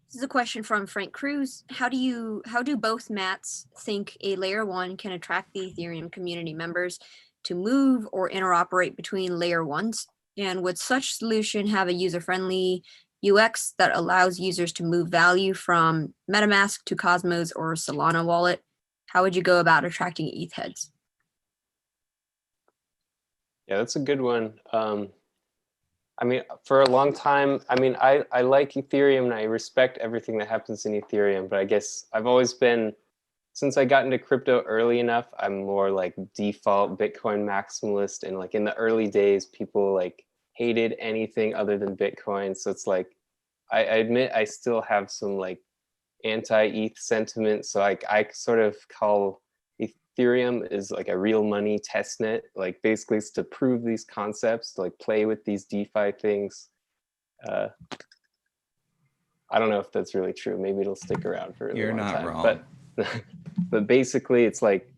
This is a question from Frank Cruz. How do both Matts think a layer 1 can attract the Ethereum community members to move or interoperate between layer 1s? And would such solution have a user-friendly UX that allows users to move value from MetaMask to Cosmos or Solana wallet? How would you go about attracting ETH heads? Yeah, that's a good one. I mean, for a long time, I mean, I like Ethereum and I respect everything that happens in Ethereum, but I guess I've always been, since I got into crypto early enough, I'm more like default Bitcoin maximalist. And like in the early days, people like hated anything other than Bitcoin. So it's like, I admit I still have some like anti-ETH sentiment. So like I sort of call Ethereum is like a real money test net, like basically it's to prove these concepts, to like play with these DeFi things. I don't know if that's really true. Maybe it'll stick around for a You're long not time. wrong. But But basically it's like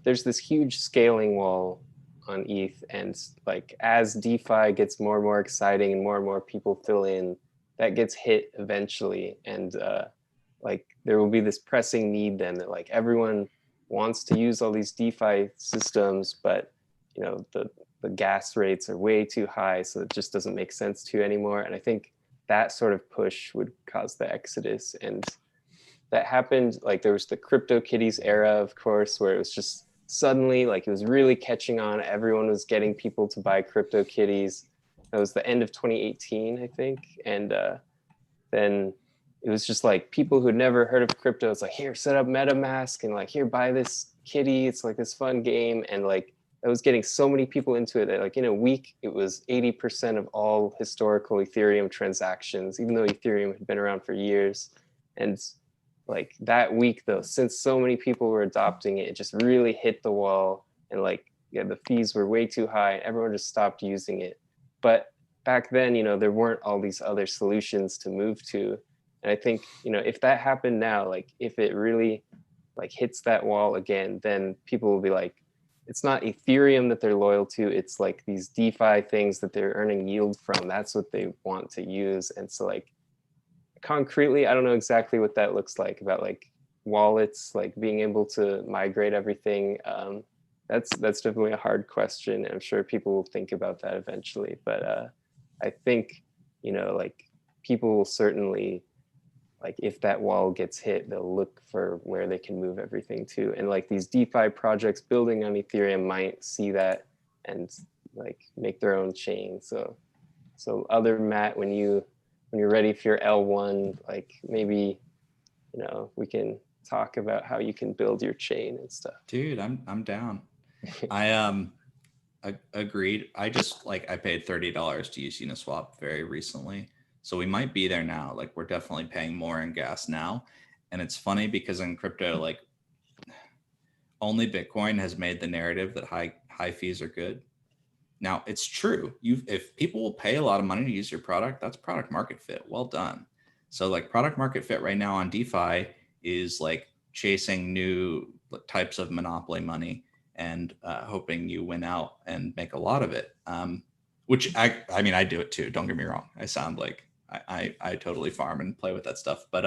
there's this huge scaling wall on ETH, and like as DeFi gets more and more exciting and more people fill in, that gets hit eventually. And like there will be this pressing need then that like everyone wants to use all these DeFi systems, but you know the gas rates are way too high, so it just doesn't make sense to anymore. And I think that sort of push would cause the exodus. And that happened, like there was the CryptoKitties era, of course, where it was just suddenly like it was really catching on. Everyone was getting people to buy CryptoKitties. That was the end of 2018, I think. And then it was just like people who'd never heard of crypto. It's like, here, set up MetaMask, and like, here, buy this kitty. It's like this fun game. And like, I was getting so many people into it that like in a week, it was 80% of all historical Ethereum transactions, even though Ethereum had been around for years. And like that week though, since so many people were adopting it, it just really hit the wall. And like, yeah, the fees were way too high and everyone just stopped using it. But back then, you know, there weren't all these other solutions to move to. And I think, you know, if that happened now, like if it really like hits that wall again, then people will be like, it's not Ethereum that they're loyal to, it's like these DeFi things that they're earning yield from. That's what they want to use. And so like, concretely, I don't know exactly what that looks like about like wallets, like being able to migrate everything. That's definitely a hard question. I'm sure people will think about that eventually. But I think, you know, like people will certainly, like if that wall gets hit, they'll look for where they can move everything to. And like these DeFi projects building on Ethereum might see that and like make their own chain. So other Matt, when you're ready for your L1, like maybe, you know, we can talk about how you can build your chain and stuff. Dude, I'm down. I agreed. I just like I paid $30 to use Uniswap very recently. So we might be there now. Like we're definitely paying more in gas now. And it's funny because in crypto, like only Bitcoin has made the narrative that high fees are good. Now it's true. If people will pay a lot of money to use your product, that's product market fit. Well done. So like product market fit right now on DeFi is like chasing new types of monopoly money and hoping you win out and make a lot of it. Which I mean, I do it too. Don't get me wrong. I sound like I totally farm and play with that stuff. But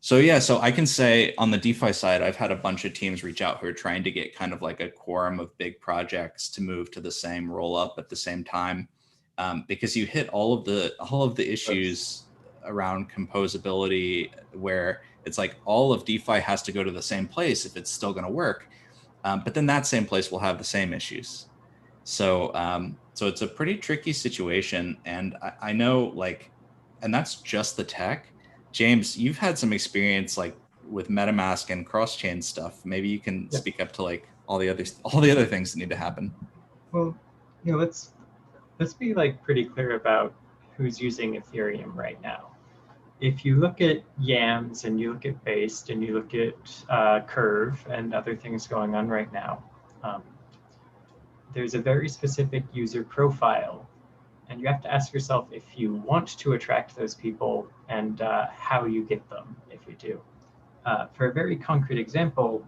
so yeah, so I can say on the DeFi side, I've had a bunch of teams reach out who are trying to get kind of like a quorum of big projects to move to the same roll up at the same time, because you hit all of the issues around composability, where it's like all of DeFi has to go to the same place if it's still going to work, but then that same place will have the same issues. So so it's a pretty tricky situation, and I know like, and that's just the tech. James, you've had some experience like with MetaMask and cross-chain stuff. Maybe you can speak up to like all the other things that need to happen. Well, you know, let's be like pretty clear about who's using Ethereum right now. If you look at Yams and you look at Based and you look at Curve and other things going on right now, there's a very specific user profile. And you have to ask yourself if you want to attract those people and how you get them if you do. For a very concrete example,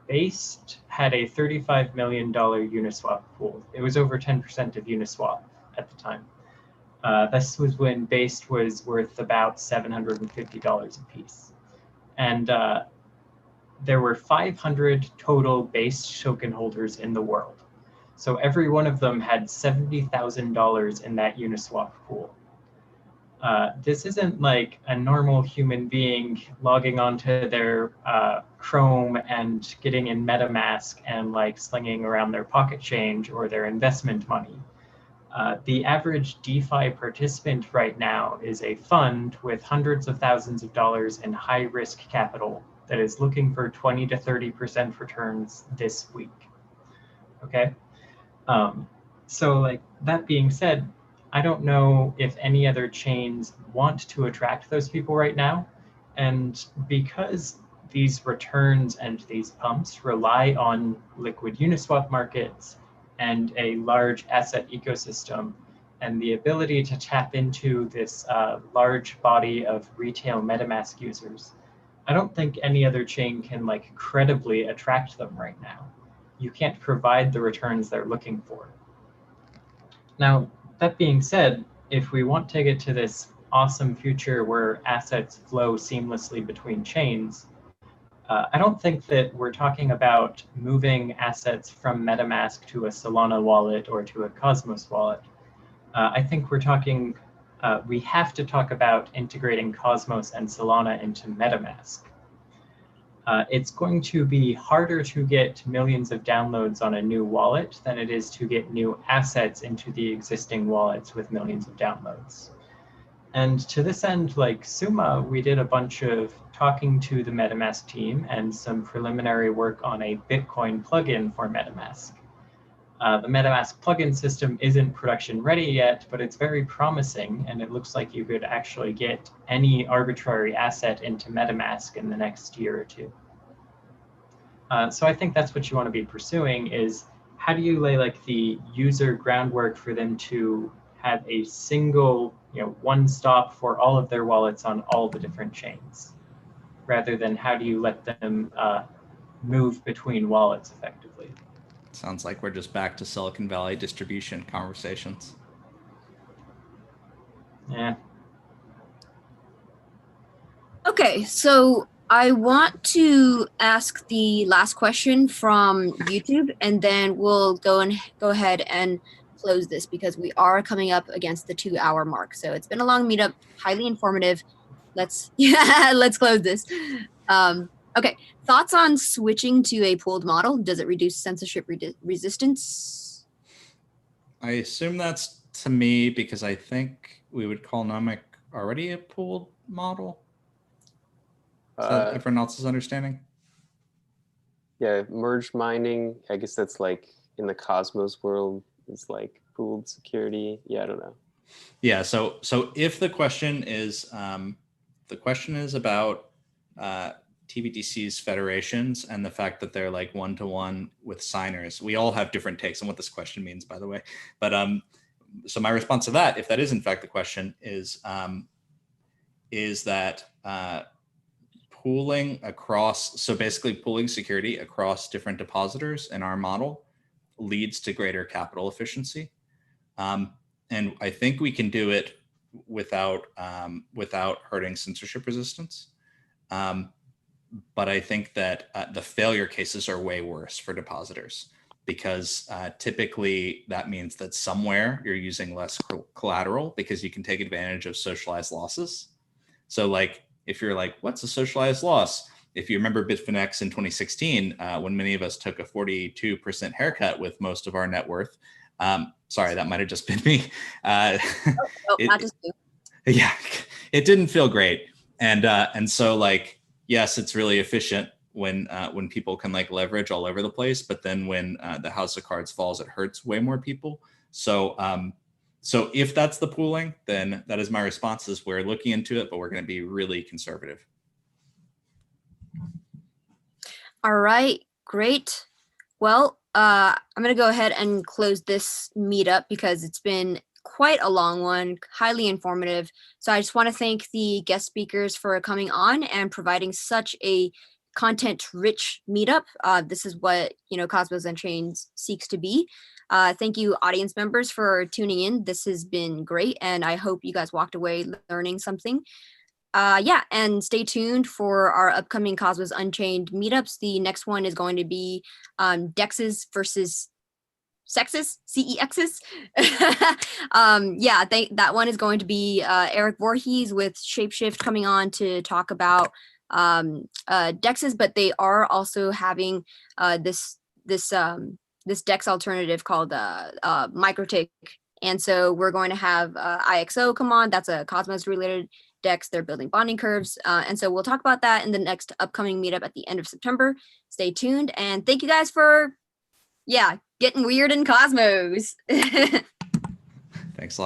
Based had a $35 million Uniswap pool. It was over 10% of Uniswap at the time. This was when Based was worth about $750 a piece. And there were 500 total Based token holders in the world. So every one of them had $70,000 in that Uniswap pool. This isn't like a normal human being logging onto their Chrome and getting in MetaMask and like slinging around their pocket change or their investment money. The average DeFi participant right now is a fund with hundreds of thousands of dollars in high risk capital that is looking for 20 to 30% returns this week. Okay. So like that being said, I don't know if any other chains want to attract those people right now. And because these returns and these pumps rely on liquid Uniswap markets and a large asset ecosystem and the ability to tap into this large body of retail MetaMask users, I don't think any other chain can like credibly attract them right now. You can't provide the returns they're looking for. Now, that being said, if we want to get to this awesome future where assets flow seamlessly between chains, I don't think that we're talking about moving assets from MetaMask to a Solana wallet or to a Cosmos wallet. I think we have to talk about integrating Cosmos and Solana into MetaMask. It's going to be harder to get millions of downloads on a new wallet than it is to get new assets into the existing wallets with millions of downloads. And to this end, like Summa, we did a bunch of talking to the MetaMask team and some preliminary work on a Bitcoin plugin for MetaMask. The MetaMask plugin system isn't production ready yet, but it's very promising, and it looks like you could actually get any arbitrary asset into MetaMask in the next year or two. So I think that's what you want to be pursuing, is how do you lay like the user groundwork for them to have a single, one stop for all of their wallets on all the different chains, rather than how do you let them move between wallets effectively. Sounds like we're just back to Silicon Valley distribution conversations. Yeah. Okay, so I want to ask the last question from YouTube, and then we'll go ahead and close this because we are coming up against the 2-hour mark. So it's been a long meetup, highly informative. Let's close this. Okay, thoughts on switching to a pooled model? Does it reduce censorship resistance? I assume that's to me because I think we would call Nomic already a pooled model. Is that everyone else's understanding? Yeah, merge mining, I guess that's like in the Cosmos world, is like pooled security. Yeah, I don't know. Yeah, so if the question is about tbtc's federations and the fact that they're like one-to-one with signers, we all have different takes on what this question means, by the way. But so my response to that, if that is in fact the question, is that pooling across, so basically pooling security across different depositors in our model leads to greater capital efficiency. And I think we can do it without hurting censorship resistance. But I think that the failure cases are way worse for depositors because typically that means that somewhere you're using less collateral because you can take advantage of socialized losses. So like, if you're like, what's a socialized loss? If you remember Bitfinex in 2016, when many of us took a 42% haircut with most of our net worth, sorry, that might've just been me. Not just you. Yeah, it didn't feel great. And so like, yes, it's really efficient when people can like leverage all over the place, but then when the house of cards falls, it hurts way more people. So if that's the pooling, then that is my response, is we're looking into it, but we're going to be really conservative. All right, great. Well, I'm going to go ahead and close this meetup because it's been quite a long one, highly informative. So I just want to thank the guest speakers for coming on and providing such a content-rich meetup. This is what Cosmos Unchained seeks to be. Thank you, audience members, for tuning in. This has been great, and I hope you guys walked away learning something. Yeah, and stay tuned for our upcoming Cosmos Unchained meetups. The next one is going to be Dexes versus Sexes, CEXs. Yeah, that one is going to be Eric Voorhees with Shapeshift coming on to talk about Dexes, but they are also having this Dex alternative called MicroTick. And so we're going to have IXO come on. That's a Cosmos related Dex. They're building bonding curves. And so we'll talk about that in the next upcoming meetup at the end of September. Stay tuned. And thank you guys for, getting weird in Cosmos. Thanks a lot.